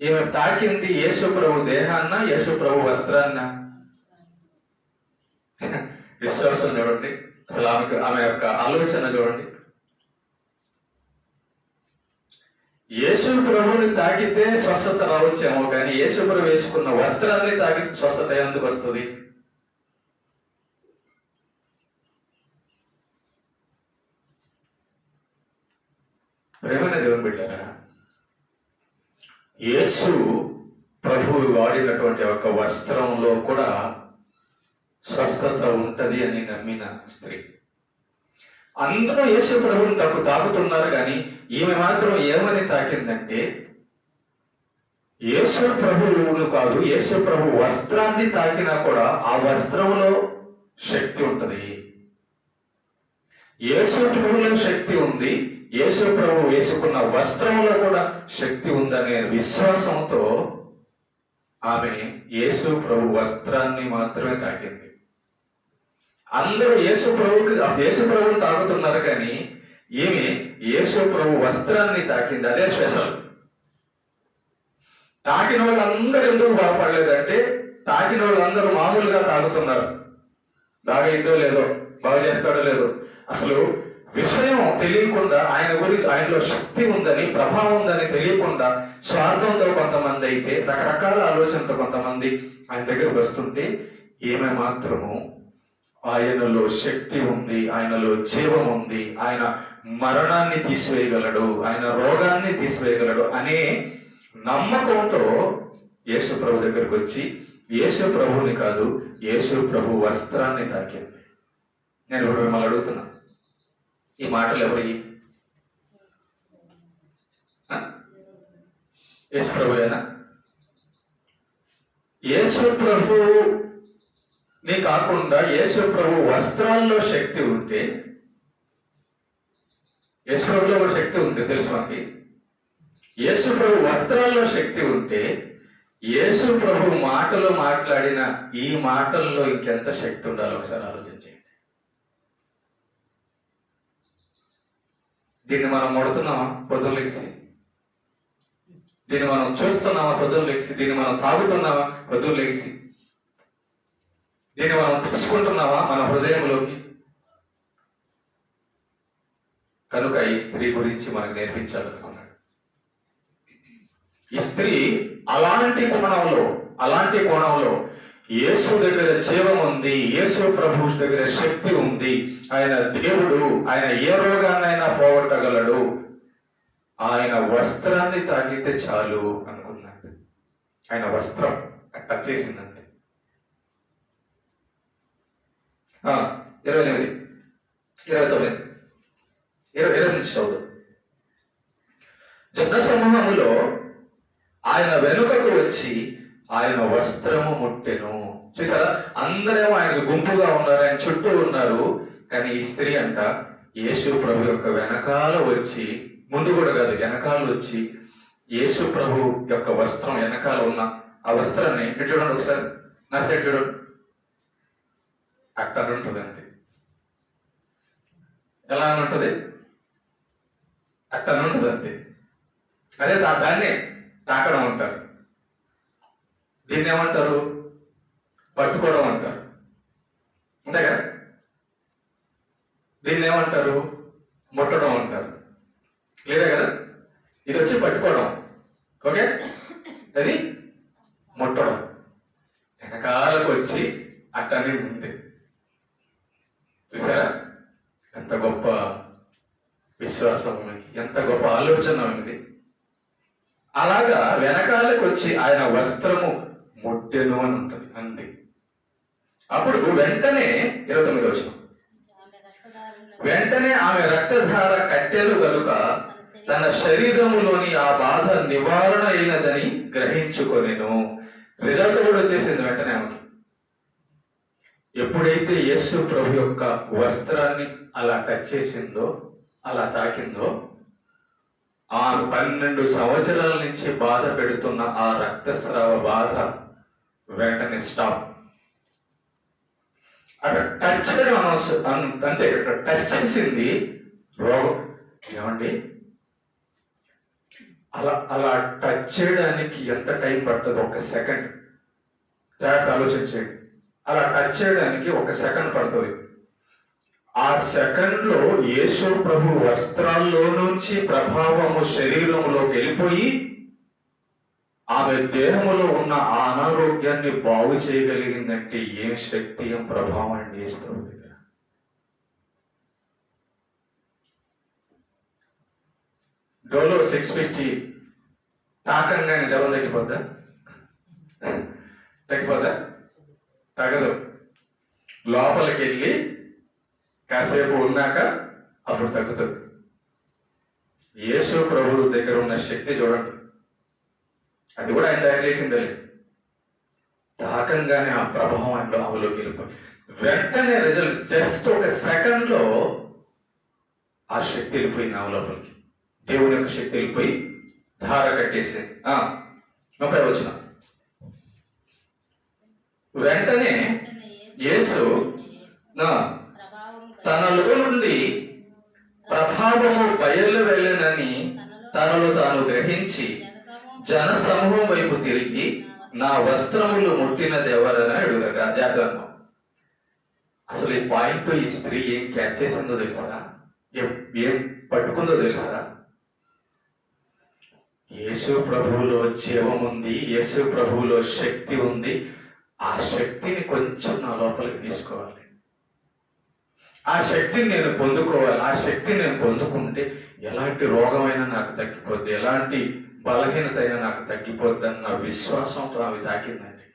ఈమె తాకింది యేసు ప్రభు దేహాన్న, యేసు ప్రభు వస్త్రాన్న. విశ్వాసం చూడండి, అసలు ఆమె యొక్క ఆలోచన చూడండి. యేసు ప్రభుని తాకితే స్వస్థత రావచ్చేమో, కానీ యేసు ప్రభు వేసుకున్న వస్త్రాన్ని తాకి స్వస్థత ఎందుకు వస్తుంది? ప్రేమైన దేవుని బిడ్డలారా, యేసు ప్రభువు వాడినటువంటి ఒక వస్త్రంలో కూడా స్వస్థత ఉంటది అని నమ్మిన స్త్రీ. అందరూ యేసు ప్రభువుని తాకుతున్నారు, కానీ ఈమె మాత్రం ఏమని తాకిందంటే యేసు ప్రభువును కాదు, యేసు ప్రభు వస్త్రాన్ని తాకినా కూడా ఆ వస్త్రంలో శక్తి ఉంటది. యేసు ప్రభువులో శక్తి ఉంది, యేసు ప్రభు వేసుకున్న వస్త్రంలో కూడా శక్తి ఉందనే విశ్వాసంతో ఆమె యేసు ప్రభు వస్త్రాన్ని మాత్రమే తాకింది. అందరూ యేసు ప్రభువుని తాకుతున్నారు, కానీ ఈమె యేసు ప్రభు వస్త్రాన్ని తాకింది. అదే స్పెషల్. తాకిన వాళ్ళందరూ ఎందుకు బాగుపడలేదంటే తాకిన వాళ్ళందరూ మామూలుగా తాగుతున్నారు, బాగా ఇద్దో లేదో, బాగు చేస్తాడో లేదో, అసలు విషయం తెలియకుండా ఆయనలో శక్తి ఉందని, ప్రభావం ఉందని తెలియకుండా స్వార్థంతో కొంతమంది అయితే, రకరకాల ఆలోచనతో కొంతమంది ఆయన దగ్గరకు వస్తుంటే, ఈమె మాత్రము ఆయనలో శక్తి ఉంది, ఆయనలో జీవం ఉంది, ఆయన మరణాన్ని తీసివేయగలడు, ఆయన రోగాన్ని తీసివేయగలడు అనే నమ్మకంతో యేసు ప్రభు దగ్గరకు వచ్చి యేసు ప్రభుని కాదు, యేసు ప్రభు వస్త్రాన్ని తాకింది. నేను ఇప్పుడు మిమ్మల్ని అడుగుతున్నా, ఈ మాటలు ఎవరి? యేసు ప్రభుయేనా? యేసు ప్రభుని కాకుండా యేసు ప్రభు వస్త్రాల్లో శక్తి ఉంటే, యేసు ప్రభులో కూడా శక్తి ఉంది తెలుసు మనకి. యేసు ప్రభు వస్త్రాల్లో శక్తి ఉంటే యేసు ప్రభు మాటలు మాట్లాడిన ఈ మాటల్లో ఇంకెంత శక్తి ఉండాలో ఒకసారి ఆలోచించండి. దీన్ని మనం ముడుతున్నామా పొద్దున్న లెగిసి? దీన్ని మనం చూస్తున్నామా పొద్దున్న లెగిసి? దీన్ని మనం తాగుతున్నామా పొద్దున్న లెగిసి? దీన్ని మనం తీసుకుంటున్నామా మన హృదయంలోకి? కనుక ఈ స్త్రీ గురించి మనకు నేర్పించాలనుకున్నాడు. ఈ స్త్రీ అలాంటి కోణంలో యేసు దగ్గర జీవం ఉంది, యేసు ప్రభు దగ్గర శక్తి ఉంది, ఆయన దేవుడు, ఆయన ఏ రోగాన్నైనా పోగొట్టగలడు, ఆయన వస్త్రాన్ని తాకితే చాలు అనుకున్నాడు. ఆయన వస్త్రం టచ్ చేసిందంతే. 28, 29, 20 నుంచి చదువు. జన సమూహములో ఆయన వెనుకకు వచ్చి ఆయన వస్త్రము ముట్టెను. చూసారా, అందరేమో ఆయనకు గుంపుగా ఉన్నారు, ఆయన చుట్టూ ఉన్నారు, కానీ ఈ స్త్రీ అంట యేసు ప్రభు యొక్క వెనకాల వచ్చి, ముందు కూడా కాదు వెనకాల వచ్చి యేసు ప్రభు యొక్క వస్త్రం వెనకాల ఉన్న ఆ వస్త్రాన్ని మీరు చూడండి ఒకసారి, నా సైడ్ చూడండి, అట్టని ఉంటుంది అంతే. ఎలా అని ఉంటుంది? అట్టని ఉంటుంది అంతే. అదే దాన్ని తాకడం అంటారు. దీన్ని ఏమంటారు? పట్టుకోవడం అంటారు, అంతే కదా? దీన్ని ఏమంటారు? ముట్టడం అంటారు. క్లియరే కదా? ఇది వచ్చి పట్టుకోవడం, ఓకే? అది ముట్టడం. వెనకాలకు వచ్చి అట్టని ఉంది. చూసారా ఎంత గొప్ప విశ్వాసం, ఎంత గొప్ప ఆలోచన ఉంది. అలాగా వెనకాలకు వచ్చి ఆయన వస్త్రము ముట్టెను అని ఉంటుంది అంతే. అప్పుడు వెంటనే 29వ వచనం, వెంటనే ఆమె రక్తధార కట్టెలు గనుక తన శరీరములోని ఆ బాధ నివారణ అయినదని గ్రహించుకొనెను. రిజల్ట్ కూడా వచ్చేసింది వెంటనే ఆమెకి. ఎప్పుడైతే యేసు ప్రభు యొక్క వస్త్రాన్ని అలా టచ్ చేసిందో, అలా తాకిందో, ఆ 12 సంవత్సరాల నుంచి బాధ పెడుతున్న ఆ రక్తస్రావ బాధ వెంటనే స్టాప్. అక్కడ టచ్ చేయడం అంతే, ఇక్కడ టచ్ చేసింది రోగం. ఏమండి, అలా టచ్ చేయడానికి ఎంత టైం పడుతుంది? 1 సెకండ్. జాగ్రత్త ఆలోచించండి. అలా టచ్ చేయడానికి 1 సెకండ్ పడుతుంది. ఆ సెకండ్ లో యేసు ప్రభు వస్త్రాల్లో నుంచి ప్రభావము శరీరంలోకి వెళ్ళిపోయి ఆమె దేహములో ఉన్న అనారోగ్యాన్ని బాగు చేయగలిగిందంటే ఏం శక్తి, ఏం ప్రభావం అండి యేసు ప్రభు దగ్గర. డోలో 650 తాకంగానే జలం తగ్గిపోద్దా? తగ్గదు. లోపలికి వెళ్ళి కాసేపు ఉన్నాక అప్పుడు తగ్గుతుంది. యేసు ప్రభు దగ్గర ఉన్న శక్తి చూడండి, అది కూడా ఆయన తయారు చేసిందే. తాకంగానే ఆ ప్రభావం ఆయనలో ఆమెలోకి వెళ్ళిపోయి వెంటనే రిజల్ట్, జస్ట్ ఒక సెకండ్ లో ఆ శక్తి వెళ్ళిపోయింది ఆమె లోపలికి. దేవుని యొక్క శక్తి వెళ్ళిపోయి ధార కట్టేసి 30 వచనం. వెంటనే యేసు తనలో నుండి ప్రభావము బయలు వెళ్ళనని తనలో తాను గ్రహించి జన సమూహం వైపు తిరిగి నా వస్త్రములు ముట్టినది ఎవరని అడుగగా. జాగ్రత్త, అసలు ఈ పాయింట్ ఈ స్త్రీ ఏం క్యాచ్ చేసిందో తెలుసా? ఏం పట్టుకుందో తెలుసా? యేసు ప్రభువులో జీవం ఉంది, యేసు ప్రభువులో శక్తి ఉంది. ఆ శక్తిని కొంచెం నా లోపలికి తీసుకోవాలి, ఆ శక్తిని నేను పొందుకోవాలి. ఆ శక్తిని నేను పొందుకుంటే ఎలాంటి రోగమైనా నాకు తగ్గిపోద్ది, ఎలాంటి బలహీనత అయినా నాకు తగ్గిపోద్ది అన్న విశ్వాసంతో ఆమె తాకిందండి.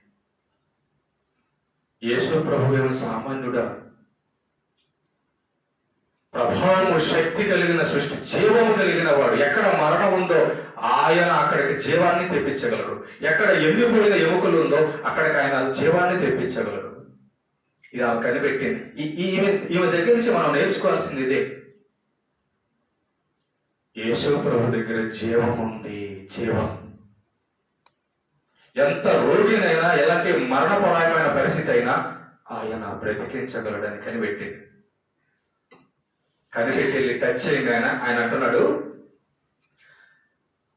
యేసు ప్రభు ఏమో సామాన్యుడా? ప్రభావము, శక్తి కలిగిన సృష్టి, జీవము కలిగిన వాడు. ఎక్కడ మరణం ఉందో ఆయన అక్కడికి జీవాన్ని తెప్పించగలడు. ఎక్కడ ఎండిపోయిన ఎముకలు ఉందో అక్కడికి ఆయన జీవాన్ని తెప్పించగలడు. ఇది ఆమె కనిపెట్టింది. ఈమె దగ్గర నుంచి మనం నేర్చుకోవాల్సింది ఇదే. యేసు ప్రభు దగ్గర జీవం ఉంది, జీవం. ఎంత రోగినైనా, ఎలాంటి మరణపరాయమైన పరిస్థితి అయినా ఆయన బ్రతికించగలడని కనిపెట్టింది. కనిపెట్టి వెళ్ళి టచ్ చేయండి. ఆయన అంటున్నాడు,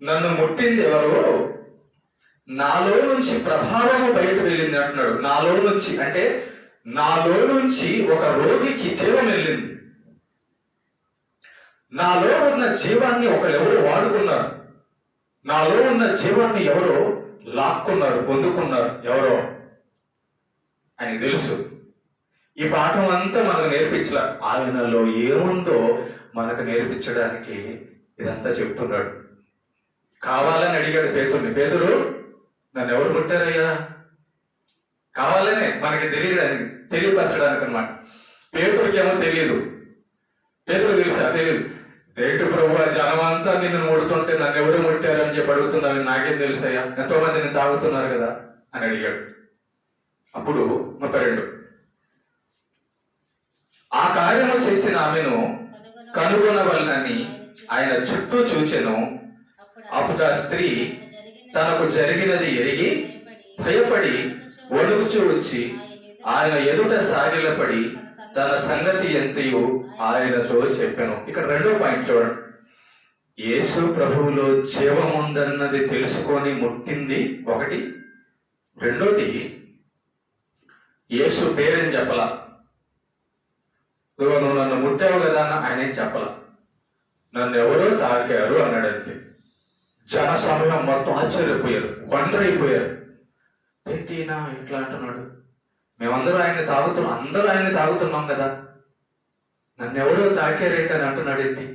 నన్ను ముట్టింది ఎవరు? నాలో నుంచి ప్రభావము బయట వెళ్ళింది అంటున్నాడు. నాలో నుంచి అంటే నాలో నుంచి ఒక రోగికి జీవం వెళ్ళింది. నాలో ఉన్న జీవాన్ని ఒకరెవరో వాడుకున్నారు. నాలో ఉన్న జీవాన్ని ఎవరో లాక్కున్నారు, పొందుకున్నారు. ఎవరో ఆయనకు తెలుసు. ఈ పాఠం అంతా మనకు నేర్పించలే, ఆయనలో ఏముందో మనకు నేర్పించడానికి ఇదంతా చెప్తున్నాడు. కావాలని అడిగాడు పేతుడిని. పేతుడు, నన్ను ఎవరు ముట్టారయ్యా? కావాలనే మనకి తెలియపరచడానికి అనమాట. పేతుడికి ఏమో తెలియదు. పేతుడు తెలుసా? తెలియదు. దేంటి ప్రభు, జనం అంతా నిన్ను ముడుతుంటే నన్ను ఎవరు ముట్టారు అని చెప్పి అడుగుతున్నావు, నాకేం తెలుసయ్యా? ఎంతో మంది నిన్ను తాగుతున్నారు కదా అని అడిగాడు. అప్పుడు 32, ఆ కార్యము చేసిన ఆమెను కనుగొనవలనని ఆయన చుట్టూ చూచెను. అప్పుడు ఆ స్త్రీ తనకు జరిగినది ఎరిగి భయపడి వణుకుచూ వచ్చి ఆయన ఎదుట సాగిలపడి తన సంగతి ఎంతయో ఆయనతో చెప్పాను. ఇక్కడ రెండో పాయింట్ చూడండి. యేసు ప్రభువులో జీవం ఉందన్నది తెలుసుకొని ముట్టింది ఒకటి. రెండోది, యేసు పేరేం చెప్పలా. నువ్వు నన్ను ముట్టావు కదా అన్న ఆయన ఏం చెప్పలా. నన్ను ఎవరో తాకారు అన్నాడు అంతే. జన సమయం మొత్తం ఆశ్చర్యపోయారు, వండరైపోయారు. ఏంటినా ఇట్లా అంటున్నాడు? మేమందరూ అందరూ ఆయన్ని తాగుతున్నాం కదా, నన్ను ఎవరో తాకారేంటని అంటున్నాడు ఏంటి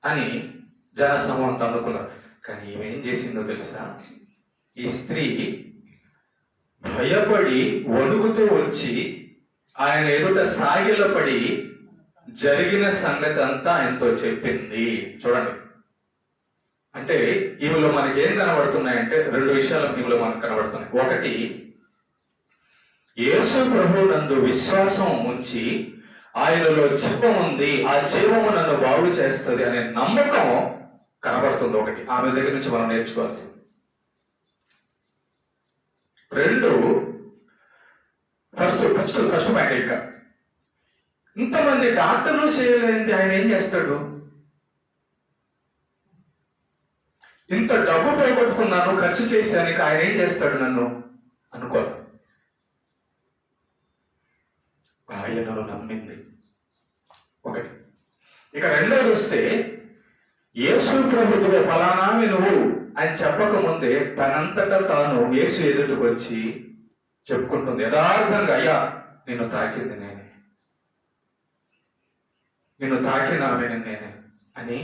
అని జనసమూహం అంతా అనుకున్నారు. కానీ ఏమేం చేసిందో తెలుసా? ఈ స్త్రీ భయపడి వణుకుతూ వచ్చి ఆయన ఎదుట సాగిలపడి జరిగిన సంగతి అంతా ఆయనతో చెప్పింది. చూడండి, అంటే ఈమెలో మనకి ఏం కనబడుతున్నాయంటే రెండు విషయాలు ఈమెలో మనకు కనబడుతున్నాయి. ఒకటి, యేసు ప్రభు నందు విశ్వాసం ఉంచి ఆయనలో జీవం ఉంది, ఆ జీవము నన్ను బాగు చేస్తుంది అనే నమ్మకం కనబడుతుంది. ఒకటి ఆమె దగ్గర నుంచి మనం నేర్చుకోవాల్సింది. రెండు, ఫస్ట్ పాయింట్, ఇంకా ఇంతమంది డాక్టర్లు చేయలేనిది ఆయన ఏం చేస్తాడు? ఇంత డబ్బు పోగొట్టుకున్నాను, ఖర్చు చేశాను, ఆయన ఏం చేస్తాడు నన్ను అనుకోవాలి. ఆయనను నమ్మింది ఒకటి. ఇక రెండోది వస్తే, యేసు ప్రభుత్వ ఫలానామి నువ్వు అని చెప్పకముందే తనంతటా తాను యేసు ఎదుటికి వచ్చి చెప్పుకుంటుంది యథార్థంగా, అయ్యా నిన్ను తాకింది నేనే, నిన్ను తాకిన ఆమెను నేనే అని.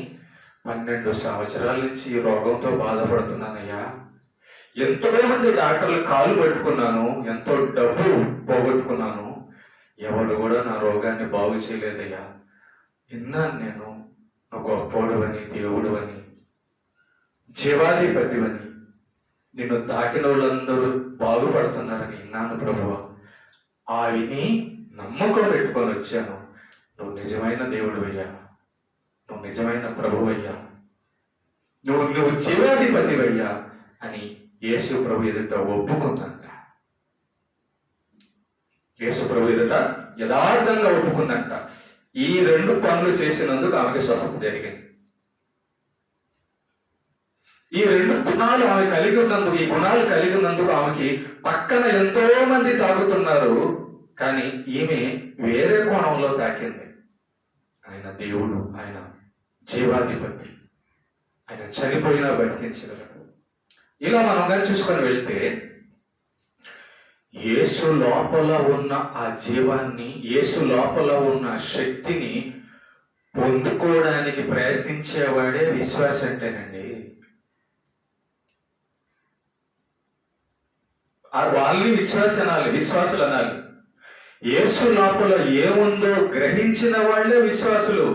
12 సంవత్సరాల నుంచి ఈ రోగంతో బాధపడుతున్నానయ్యా, ఎంతో మంది డాక్టర్లు కాలు పట్టుకున్నాను, ఎంతో డబ్బు పోగొట్టుకున్నాను, ఎవరు కూడా నా రోగాన్ని బాగు చేయలేదయ్యా, విన్నాను నేను, నువ్వు గొప్పోడు అని, దేవుడు అని, జీవాధిపతివని, నిన్ను తాకిన వాళ్ళందరూ బాగుపడుతున్నారని విన్నాను ప్రభువా. ఆ విని నమ్మకం పెట్టుకొని వచ్చాను. నువ్వు నిజమైన దేవుడివయ్యా, నువ్వు నిజమైన ప్రభువయ్యా, నువ్వు జీవాధిపతివయ్యా అని యేసు ప్రభు ఎదుట ఒప్పుకుందంట. యేసు ప్రభు ఎదుట యథార్థంగా ఒప్పుకుందంట. ఈ 2 పనులు చేసినందుకు ఆమెకి స్వస్థత జరిగింది. ఈ 2 గుణాలు ఆమె కలిగి ఉన్నందుకు, ఈ గుణాలు కలిగి ఉన్నందుకు ఆమెకి పక్కన ఎంతో మంది తాగుతున్నారు, కానీ ఈమె వేరే కోణంలో తాకింది. ఆయన దేవుడు, ఆయన జీవాధిపతి, ఆయన చనిపోయినా బతికించగలడు. ఇలా మనం కానీ చూసుకొని వెళ్తే యేసు లోపల ఉన్న ఆ జీవాన్ని, యేసు లోపల ఉన్న శక్తిని పొందుకోవడానికి ప్రయత్నించేవాడే విశ్వాసం అంటేనండి. వాళ్ళని విశ్వాసులు అనాలి. యేసు లోపల ఏముందో గ్రహించిన వాళ్ళే విశ్వాసులు.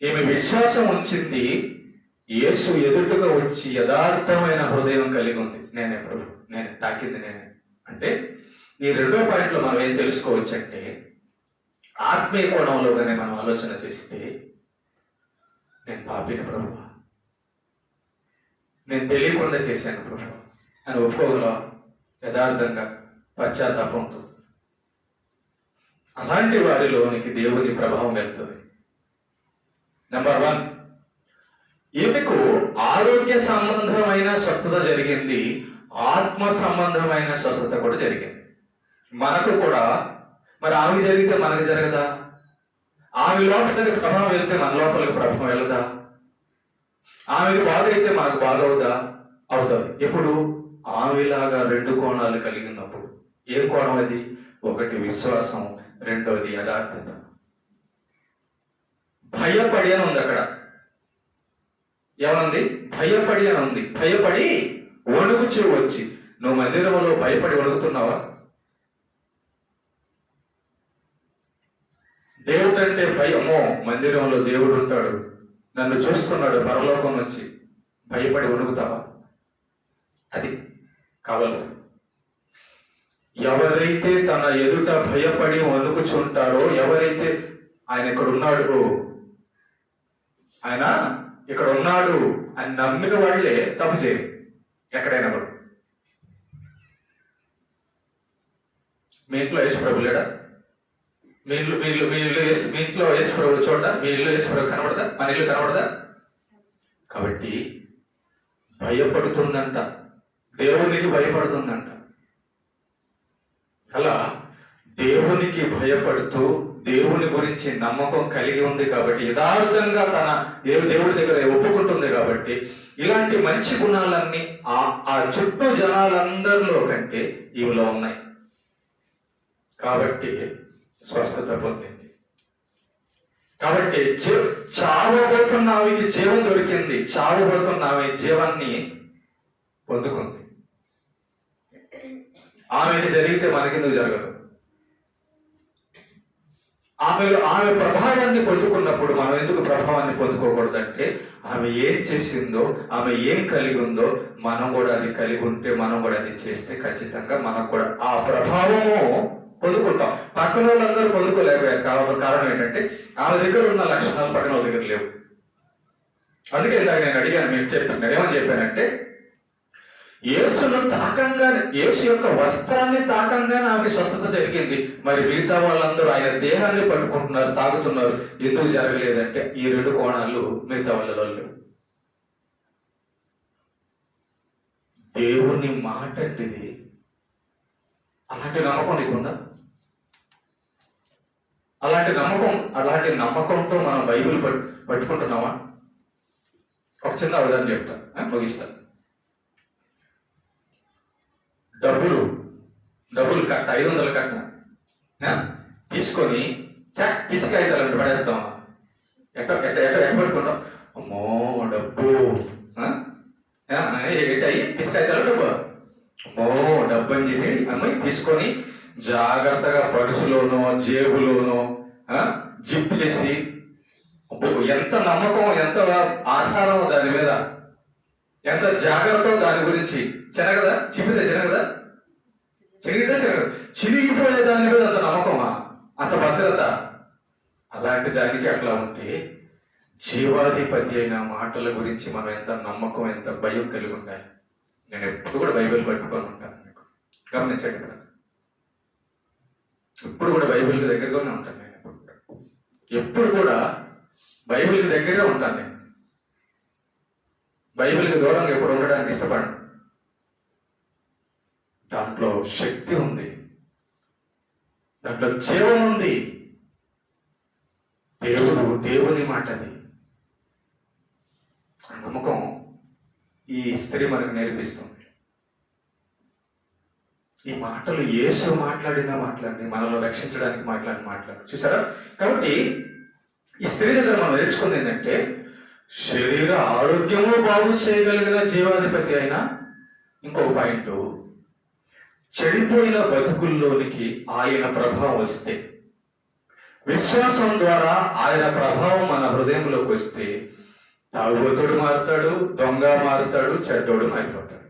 ఈమె విశ్వాసం ఉంచింది, యేసు ఎదుటగా వచ్చి యథార్థమైన హృదయం కలిగి ఉంది. నేనే ప్రభు, నేనే తాకింది నేనే అంటే. ఈ 2వ పాయింట్లో మనం ఏం తెలుసుకోవచ్చు అంటే, ఆత్మీయ కోణంలోగానే మనం ఆలోచన చేస్తే, నేను పాపిని ప్రభు, నేను తెలియకుండా చేశాను ప్రభు అని ఒప్పుకోగలవా? యథార్థంగా, పశ్చాత్తాపంతో. అలాంటి వారిలోనికి దేవుని ప్రభావం వెళ్తుంది. నెంబర్ 1, ఈమెకు ఆరోగ్య సంబంధమైన స్వస్థత జరిగింది, ఆత్మ సంబంధమైన స్వస్థత కూడా జరిగింది. మనకు కూడా మరి ఆమె జరిగితే మనకు జరగదా? ఆమె లోపలికి ప్రభావం వెళ్తే మన లోపలికి ప్రభావం వెళ్ళదా? ఆమెకి బాగైతే మనకు బాగవుదా? అవుతుంది. ఎప్పుడు? ఆమెలాగా 2 కోణాలు కలిగినప్పుడు. ఏ కోణం అది? ఒకటి విశ్వాసం, రెండవది యథార్థత. భయపడి అని ఉంది అక్కడ. ఏమనుంది? భయపడి అని ఉంది. భయపడి వణుకుచూ వచ్చి. నువ్వు మందిరంలో భయపడి వణుకుతున్నావా? దేవుడు అంటే భయమో, మందిరంలో దేవుడు ఉంటాడు, నన్ను చూస్తున్నాడు పరలోకం నుంచి, భయపడి వణుకుతావా? అది కావాల్సి. ఎవరైతే తన ఎదుట భయపడి వణుకుచుంటారో, ఎవరైతే ఆయన ఇక్కడ ఉన్నాడు, ఆయన ఇక్కడ ఉన్నాడు అని నమ్మిన వాళ్ళే తప్పు చేయరు ఎక్కడైనా కూడా. మీ ఇంట్లో యేసు ప్రభు లేడా? మీ ఇంట్లో యేసు ప్రభు చూడ? మీ ఇల్లు యేసు ప్రభు కనబడదా? మన ఇల్లు కనబడదా? కాబట్టి భయపడుతుందంట, దేవునికి భయపడుతుందంట. అలా దేవునికి భయపడుతూ దేవుని గురించి నమ్మకం కలిగి ఉంది కాబట్టి, యథార్థంగా తన దేవుడి దగ్గర ఒప్పుకుంటుంది కాబట్టి, ఇలాంటి మంచి గుణాలన్నీ ఆ చుట్టూ జనాలందరిలో కంటే ఈమెలో ఉన్నాయి కాబట్టి స్వస్థత పొందింది. కాబట్టి చావబోతున్న ఆమెకి జీవం దొరికింది, చావబోతున్న ఆమె జీవాన్ని పొందుకుంది. ఆమెకి జరిగితే మనకెందుకు జరగదు? ఆమె ప్రభావాన్ని పొందుకున్నప్పుడు మనం ఎందుకు ప్రభావాన్ని పొందుకోకూడదంటే, ఆమె ఏం చేసిందో, ఆమె ఏం కలిగి ఉందో మనం కూడా అది కలిగి ఉంటే, మనం కూడా అది చేస్తే ఖచ్చితంగా మనం కూడా ఆ ప్రభావము పొందుకుంటాం. పక్కన వాళ్ళందరూ పొందుకోలేకపోయారు. కారణం ఏంటంటే ఆమె దగ్గర ఉన్న లక్షణాలు పక్కన వాళ్ళ దగ్గర లేవు. అందుకే ఇందాక నేను అడిగాను, మీకు చెప్పాను, ఏమని చెప్పానంటే, యేసును తాకంగానే, యేసు యొక్క వస్త్రాన్ని తాకంగానే ఆమెకి స్వస్థత జరిగింది. మరి మిగతా వాళ్ళందరూ ఆయన దేహాన్ని పట్టుకుంటున్నారు, తాగుతున్నారు, ఎందుకు జరగలేదంటే ఈ 2 కోణాలు మిగతా వాళ్ళలో లేవు. దేవుని మాట ఇది. అలాంటి నమ్మకం నీకుందా? అలాంటి నమ్మకంతో మనం బైబిల్ పట్టుకుంటున్నామా? ఒక చిన్న ఉదాహరణ చెప్తా, ముగిస్తా. డబ్బులు కట్ట, 500 కట్ట తీసుకొని పిచ్చి కాగితాలు పడేస్తామా? ఎట్ట పట్టుకుంటాం? అమ్మో డబ్బు ఎట్టయి పిచ్చి కాగితాలు డబ్బు, అమ్మో డబ్బు అని చెప్పి అమ్మాయి తీసుకొని జాగ్రత్తగా పర్సులోనో జేబులోనో జిప్పేసి, ఎంత నమ్మకం, ఎంత ఆధారం దాని మీద, ఎంత జాగ్రత్త దాని గురించి. చిన్నగదా చిమ్మితే చిన్నగదా, చిరిగితే చిన్నగదా, చిరిగిపోయే దాని మీద అంత నమ్మకమా, అంత భద్రత. అలాంటి దానికి అట్లా ఉంటే జీవాధిపతి అయిన మాటల గురించి మనం ఎంత నమ్మకం, ఎంత భయం కలిగి ఉండాలి. నేను ఎప్పుడు కూడా బైబిల్ పట్టుకొని ఉంటాను. మీకు గమనించండి కదా, ఇప్పుడు కూడా బైబిల్కి దగ్గరగానే ఉంటాను. నేను ఎప్పుడు కూడా బైబిల్కి దగ్గరే ఉంటాను. నేను బైబిల్కి దూరంగా ఎప్పుడు ఉండడానికి ఇష్టపడను. దాంట్లో శక్తి ఉంది, దాంట్లో జీవం ఉంది. దేవుని మాటది. ఆ నమ్మకం ఈ స్త్రీ మనకు నేర్పిస్తుంది. ఈ మాటలు యేసు మాట్లాడి మనలో రక్షించడానికి మాట్లాడు చూసారా. కాబట్టి ఈ స్త్రీ దగ్గర మనం నేర్చుకుంది ఏంటంటే, శరీర ఆరోగ్యము బాగు చేయగలిగిన జీవాధిపతి అయినా ఇంకొక పాయింట్, చెడిపోయిన బతుకుల్లోనికి ఆయన ప్రభావం వస్తే, విశ్వాసం ద్వారా ఆయన ప్రభావం మన హృదయంలోకి వస్తే, తాగుబోతుడు మారుతాడు, దొంగ మారుతాడు, చెడ్డోడు మారిపోతాడు.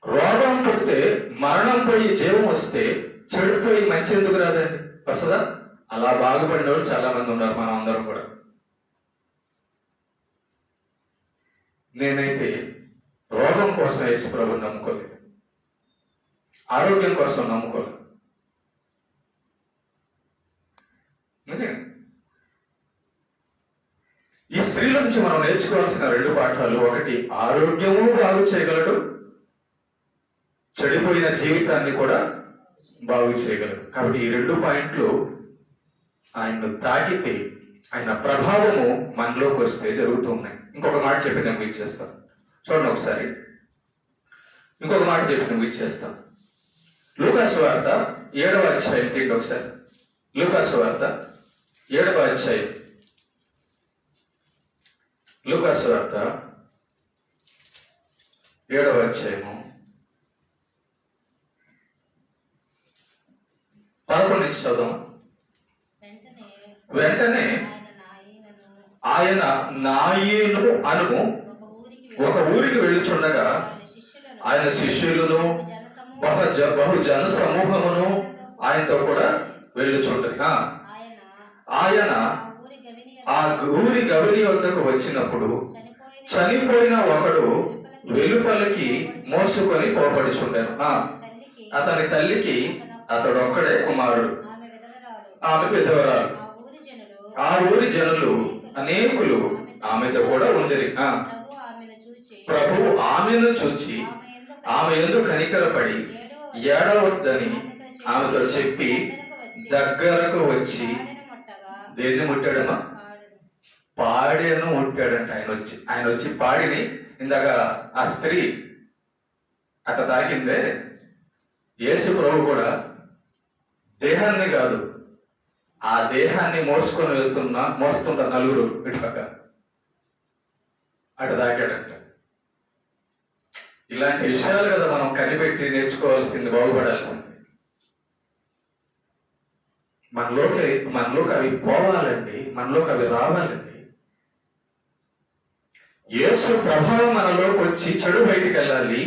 రోగం పుడితే, మరణం పోయి జీవం వస్తే, చెడిపోయి మంచి ఎందుకు రాదండి? వస్తుందా? అలా బాగుపడిన వాళ్ళు చాలా మంది ఉన్నారు, మనం అందరం కూడా. నేనైతే రోగం కోసం యేసు ప్రభువుని నమ్ముకోలేదు, ఆరోగ్యం కోసం నమ్ముకోలేదు. నిజంగా ఈ స్త్రీల నుంచి మనం నేర్చుకోవాల్సిన 2 పాఠాలు. ఒకటి, ఆరోగ్యము బాగు చేయగలడు, చెడిపోయిన జీవితాన్ని కూడా బాగు చేయగలడు. కాబట్టి ఈ 2 పాయింట్లు ఆయన్ను తాకితే, ఆయన ప్రభావము మనలోకి వస్తే జరుగుతూ ఉన్నాయి. ఇంకొక మాట చెప్పి నేను ముగిచ్చేస్తాను. చూడండి ఒకసారి, ఇంకొక మాట చెప్పి నేను ముగిచ్చేస్తాను. లూకాసు వార్త 7వ అధ్యాయం తీయండి ఒకసారి. లూకాసు వార్త 7వ అధ్యాయం. లూకాసు వార్త 7వ అధ్యాయము 11 నుంచి చదువు. వెంటనే ఆయన నాయను అను ఒక ఊరికి వెళ్ళుచుండగా ఆయన శిష్యులను బహు జన సమూహమును ఆయనతో కూడా వెళ్ళుచుండగా, ఆయన ఆ ఊరి గవిని వద్దకు వచ్చినప్పుడు చనిపోయిన ఒకడు వెలుపలికి మోసుకొని పోబడుచుండెను. అతని తల్లికి అతడొక్కడే కుమారుడు, ఆమె విధవరాలు. ఆ ఊరి జనులు అనేకులు ఆమెతో కూడా ఉండిరి. ప్రభువు ఆమెను చూచి ఆమె యందు కనికరపడి ఏడవద్దని ఆమెతో చెప్పి దగ్గరకు వచ్చి దేన్ని ముట్టాడమ్మా? పాడేను ముట్టాడంట. ఆయన వచ్చి పాడిని, ఇందాక ఆ స్త్రీ అట్ట తాకిందే, యేసు ప్రభు కూడా దేహాన్ని కాదు, ఆ దేహాన్ని మోస్తుంటారు నలుగురు ఇటుపక్క, అటు తాకాడంట. ఇలాంటి విషయాలు కదా మనం కనిపెట్టి నేర్చుకోవాల్సింది, బాగుపడాల్సింది. మనలోకి అవి పోవాలండి, మనలోకి అవి రావాలండి. యేసు ప్రభావం మనలోకి వచ్చి చెడు బయటికి వెళ్ళాలి.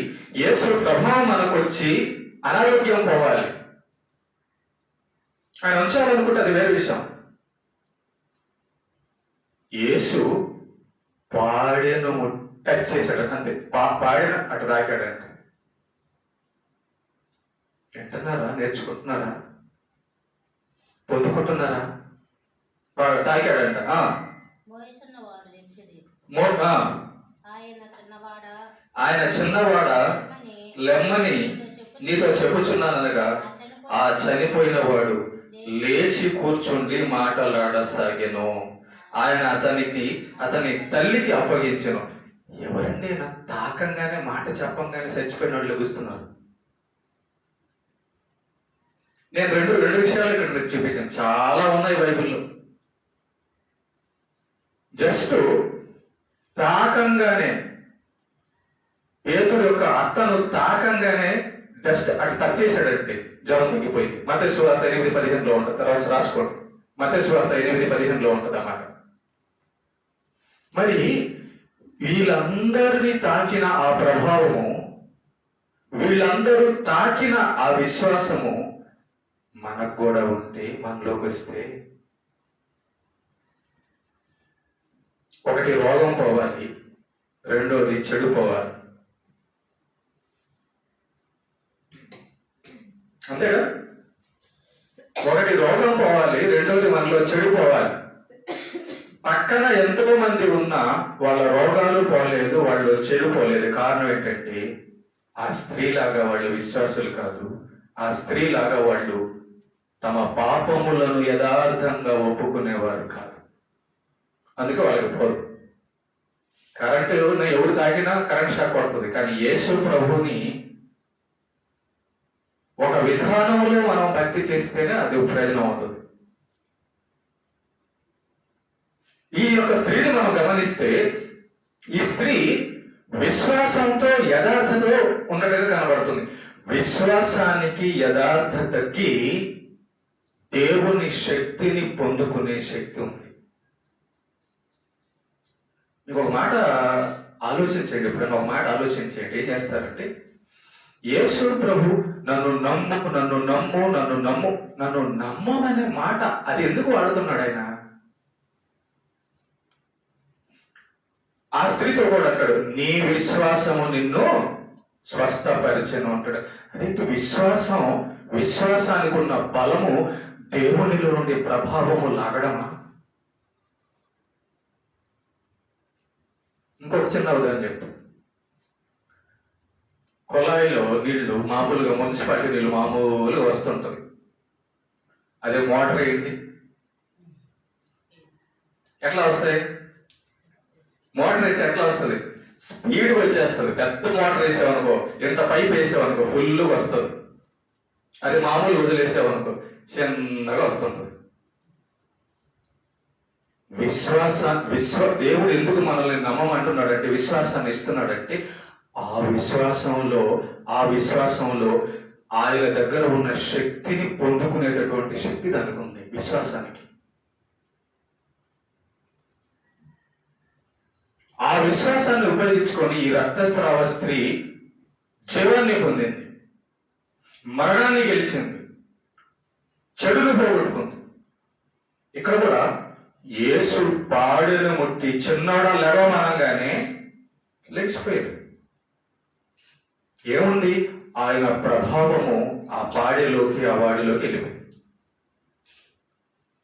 యేసు ప్రభావం మనకు వచ్చి అనారోగ్యం పోవాలి. ఆయన ఉంచాలనుకుంటే అది వేరే విషయం. యేసు పాడెను టచ్ చేశాడు అంతే, పాడిన అటు రాకాడంట. వింటున్నారా? నేర్చుకుంటున్నారా? పొందుకుంటున్నారా? తాకాడంట. ఆయన చిన్నవాడ లెమ్మని నీతో చెప్పుచున్నాననగా ఆ చనిపోయిన వాడు లేచి కూర్చుండి మాటలాడసాగెను. ఆయన అతని తల్లికి అప్పగించెను. ఎవరండి నా తాకంగానే మాట చెప్పంగానే చచ్చిపోయిన వాళ్ళు లభిస్తున్నారు? నేను రెండు విషయాలు ఇక్కడ మీకు చూపించాను, చాలా ఉన్నాయి బైబిల్లో. జస్ట్ తాకంగానే, పేతురు యొక్క అత్తను తాకంగానే జస్ట్ అటు టచ్ చేశాడంటే జ్వరం తగ్గిపోయింది. మత్తయి సువార్త 8:15 ఉంటుంది, తర్వాత రాసుకోండి. మత్తయి సువార్త 8:15 ఉంటుంది అన్నమాట. మరి వీళ్ళందరినీ తాకిన ఆ ప్రభావము, వీళ్ళందరూ తాకిన ఆ విశ్వాసము మనకు కూడా ఉంటే, మనలోకి వస్తే, ఒకటి రోగం పోవాలి, రెండోది చెడు పోవాలి. అంతేగా? ఒకటి రోగం పోవాలి, రెండోది మనలో చెడు పోవాలి. పక్కన ఎంతో మంది ఉన్నా వాళ్ళ రోగాలు పోలేదు, వాళ్ళు చెడు పోలేదు. కారణం ఏంటంటే ఆ స్త్రీలాగా వాళ్ళు విశ్వాసులు కాదు, ఆ స్త్రీలాగా వాళ్ళు తమ పాపములను యథార్థంగా ఒప్పుకునేవారు కాదు. అందుకే వాళ్ళకి పోదు. కరెంటు ఎవరు తాగినా కరెంట్ షాక్ కొడుతుంది, కానీ యేసు ప్రభుని ఒక విధానంలో మనం భక్తి చేస్తేనే అది ప్రయోజనం అవుతుంది. ఈ యొక్క స్త్రీని మనం గమనిస్తే, ఈ స్త్రీ విశ్వాసంతో యథార్థతో ఉండగా కనబడుతుంది. విశ్వాసానికి యథార్థతకి దేవుని శక్తిని పొందుకునే శక్తి ఉంది. ఇంకొక మాట ఆలోచించండి, ఎప్పుడైనా ఒక మాట ఆలోచించండి. ఏం చేస్తారంటే, యేసు ప్రభు నన్ను నమ్ము, నన్ను నమ్ము, నన్ను నమ్ము, నన్ను నమ్మమనే మాట అది ఎందుకు వాడుతున్నాడు ఆయన? ఆ స్త్రీతో కూడా అంటాడు, నీ విశ్వాసము నిన్ను స్వస్థపరిచెను అంటాడు. అదేంటి విశ్వాసం? విశ్వాసానికి ఉన్న బలము దేవునిలో నుండి ప్రభావము లాగడమా? ఇంకొక చిన్న ఉదాహరణ చెప్తాను. కొలాయిలో నీళ్లు మామూలుగా మున్సిపాలిటీ నీళ్ళు మామూలుగా వస్తుంటుంది. అదే మోటార్ ఏంటి, ఎట్లా వస్తాయి? మోటార్ వేస్తే ఎట్లా వస్తుంది? స్పీడ్ వచ్చేస్తుంది. పెద్ద మోటార్ వేసావనుకో, ఎంత పైప్ వేసావనుకో ఫుల్ వస్తుంది. అది మామూలు వదిలేసావనుకో చిన్నగా వస్తుంటుంది. దేవుడు ఎందుకు మనల్ని నమ్మమంటున్నాడంటే, విశ్వాసాన్ని ఇస్తున్నాడంటే, ఆ విశ్వాసంలో ఆయన దగ్గర ఉన్న శక్తిని పొందుకునేటటువంటి శక్తి దానికి ఉంది. విశ్వాసానికి ఆ విశ్వాసాన్ని ఉపయోగించుకొని ఈ రక్తస్రావ స్త్రీ జీవాన్ని పొందింది, మరణాన్ని గెలిచింది, చెడును పోగొట్టుకుంది. ఇక్కడ కూడా యేసు పాడెను ముట్టి చిన్నోడా లేవమనగానే లేచిపోయాడు. ఏముంది? ఆయన ప్రభావము ఆ పాడేలోకి, ఆ వాడిలోకి వెళ్ళిపోయింది.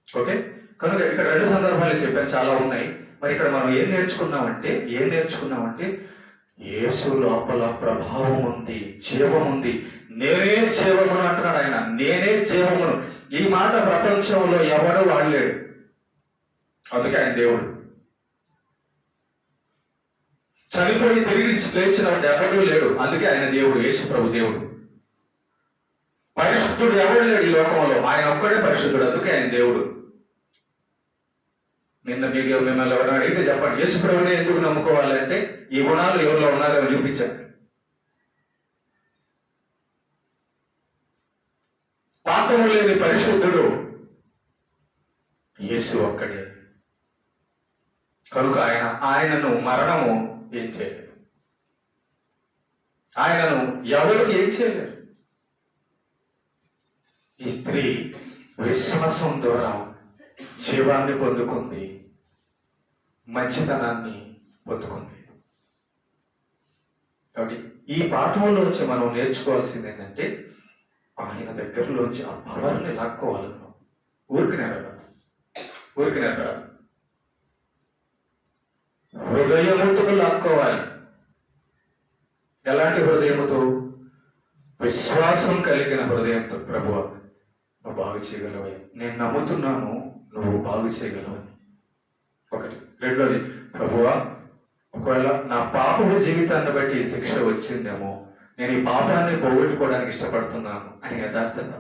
ఓకే, కనుక ఇక్కడ రెండు సందర్భాలు చెప్పాను, చాలా ఉన్నాయి. మరి ఇక్కడ మనం ఏం నేర్చుకున్నామంటే యేసు లోపల ప్రభావం ఉంది, జీవం ఉంది. నేనే జీవమును అంటున్నాడు ఆయన. నేనే జీవమును. ఈ మాట ప్రపంచంలో ఎవడు వాడలేడు, అందుకే ఆయన దేవుడు. చనిపోయి తిరిగి లేచిన వాడు ఎవడు లేడు, అందుకే ఆయన దేవుడు. యేసు ప్రభు దేవుడు. పరిశుద్ధుడు ఎవడు లేడు ఈ లోకంలో, ఆయన ఒక్కడే పరిశుద్ధుడు, అందుకే ఆయన దేవుడు. నిన్న మీకు మిమ్మల్ని ఎవరైనా అడిగితే చెప్పండి, యేసు ప్రభునే ఎందుకు నమ్ముకోవాలంటే ఈ గుణాలు ఎవరిలో ఉన్నారో చూపించాను. పాపము లేని పరిశుద్ధుడు యేసు ఒక్కడే. కనుక ఆయనను మరణము ఏం చేయలేదు, ఆయనను ఎవరు ఏం చేయలేరు. ఈ స్త్రీ విశ్వాసం ద్వారా జీవాన్ని పొందుకుంది, మంచితనాన్ని పొందుకుంది. కాబట్టి ఈ పాఠంలోంచి మనం నేర్చుకోవాల్సింది ఏంటంటే, ఆయన దగ్గరలోంచి ఆ పవర్ని లాక్కోవాలి. ఊరికినే రాదు, హృదయముతో లాక్కోవాలి. ఎలాంటి హృదయముతో? విశ్వాసం కలిగిన హృదయంతో. ప్రభువా, నువ్వు బాగు చేయగలవని నేను నమ్ముతున్నాను, నువ్వు బాగు చేయగలవని. ఒకటి. రెండోది, ప్రభువా, ఒకవేళ నా పాపపు జీవితాన్ని బట్టి ఈ శిక్ష వచ్చిందేమో, నేను ఈ పాపాన్ని పోగొట్టుకోవడానికి ఇష్టపడుతున్నాను అని యథార్థత.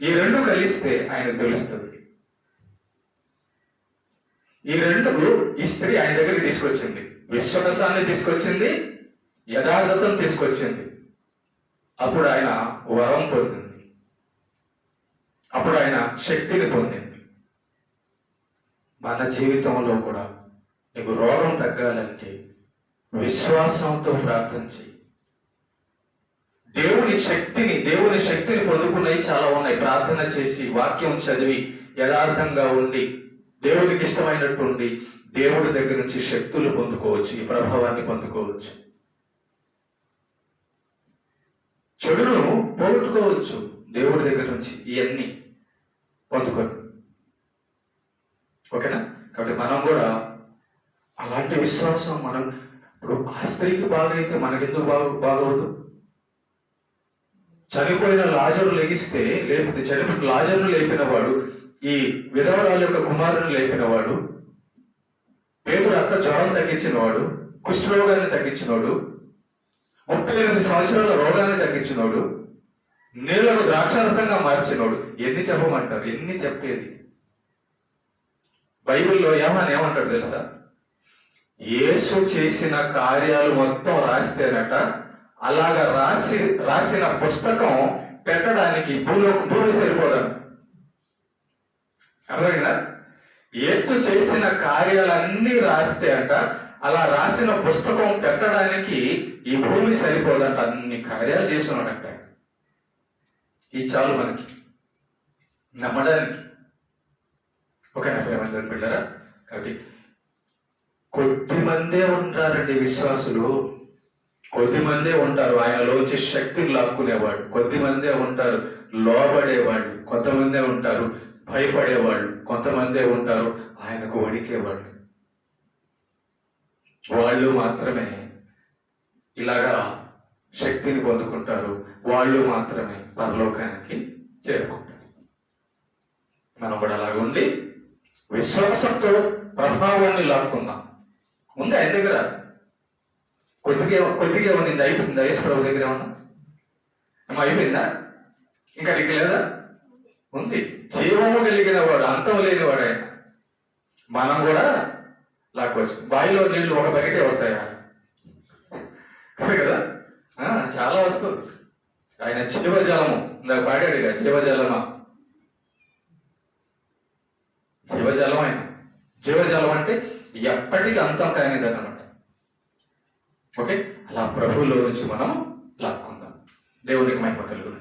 ఈ రెండు కలిస్తే ఆయనకు తెలుస్తుంది. ఈ రెండు ఈ స్త్రీ ఆయన దగ్గరికి తీసుకొచ్చింది. విశ్వాసాన్ని తీసుకొచ్చింది, యథార్థతను తీసుకొచ్చింది. అప్పుడు ఆయన వరం పొందింది, అప్పుడు ఆయన శక్తిని పొందింది. మన జీవితంలో కూడా నీకు రోగం తగ్గాలంటే విశ్వాసంతో ప్రార్థించి దేవుని శక్తిని పొందుకున్నవి చాలా ఉన్నాయి. ప్రార్థన చేసి వాక్యం చదివి యథార్థంగా ఉండి దేవునికి ఇష్టమైనట్టు ఉండి దేవుడి దగ్గర నుంచి శక్తులు పొందుకోవచ్చు, ఈ ప్రభావాన్ని పొందుకోవచ్చు. చెడును పోగొట్టుకోవచ్చు దేవుడి దగ్గర నుంచి, ఇవన్నీ పొందుకొని. ఓకేనా? కాబట్టి మనం కూడా అలాంటి విశ్వాసం, మనం ఇప్పుడు ఆ స్త్రీకి బాగైతే మనకెందుకు బాగవదు? చనిపోయిన లాజరు లేపితే చనిపోయిన లాజరును లేపినవాడు, ఈ విధవరాల యొక్క కుమారుని లేపినవాడు, పేతురు అత్త జ్వరం తగ్గించినవాడు, కుష్ఠరోగాన్ని తగ్గించినవాడు, 38 సంవత్సరాల రోగాన్ని తగ్గించినోడు, నీళ్లను ద్రాక్షారసంగా మార్చినోడు. ఎన్ని చెప్పమంటారు? ఎన్ని చెప్పేది? బైబిల్లో ఏమంటాడు తెలుసా? యేసు చేసిన కార్యాలు మొత్తం రాస్తేనట, అలాగా రాసిన పుస్తకం పెట్టడానికి భూమి సరిపోదంట. అర్థమైందా? యేసు చేసిన కార్యాలన్నీ రాస్తే అంట, అలా రాసిన పుస్తకం పెట్టడానికి ఈ భూమి సరిపోదంట. అన్ని కార్యాలు చేసినాడంట. ఈ చాలు మనకి నమ్మడానికి. ఓకేనా ప్రేమందరూ పిల్లరా? కాబట్టి కొద్దిమందే ఉంటారండి విశ్వాసులు, కొద్దిమందే ఉంటారు ఆయనలోంచి శక్తిని లాక్కునేవాడు, కొద్దిమందే ఉంటారు లోబడేవాళ్ళు, కొంతమందే ఉంటారు భయపడేవాళ్ళు, కొంతమందే ఉంటారు ఆయనకు వణికేవాళ్ళు. వాళ్ళు మాత్రమే ఇలాగా శక్తిని పొందుకుంటారు, వాళ్ళు మాత్రమే పరలోకానికి చేరుకుంటారు. మనం కూడా అలాగ ఉండి విశ్వాసంతో ప్రభావాన్ని లాక్కుందాం. ఉంది ఆయన దగ్గర కొద్దిగా ఏమన్నా అయిపోయిందా? యేసుప్రభు దగ్గర ఏమన్నా అయిపోయిందా? ఇంకా నీకు లేదా? ఉంది. జీవము కలిగిన వాడు, అంతం లేనివాడు ఆయన. మనం కూడా లాక్కోవచ్చు. బావిలో నీళ్లు ఒక బకెటే అవుతాయా? కదా, చాలా వస్తుంది. ఆయన జీవజలము, ఇందాక పాడాడుగా, జీవజలమా, జీవజలం. ఆయన జీవజలం అంటే ఎప్పటికీ అంతం కానిది అన్నమాట. ఓకే, అలా ప్రభువులో నుంచి మనం లాక్కుందాం. దేవునికి మహిమ కలుగును.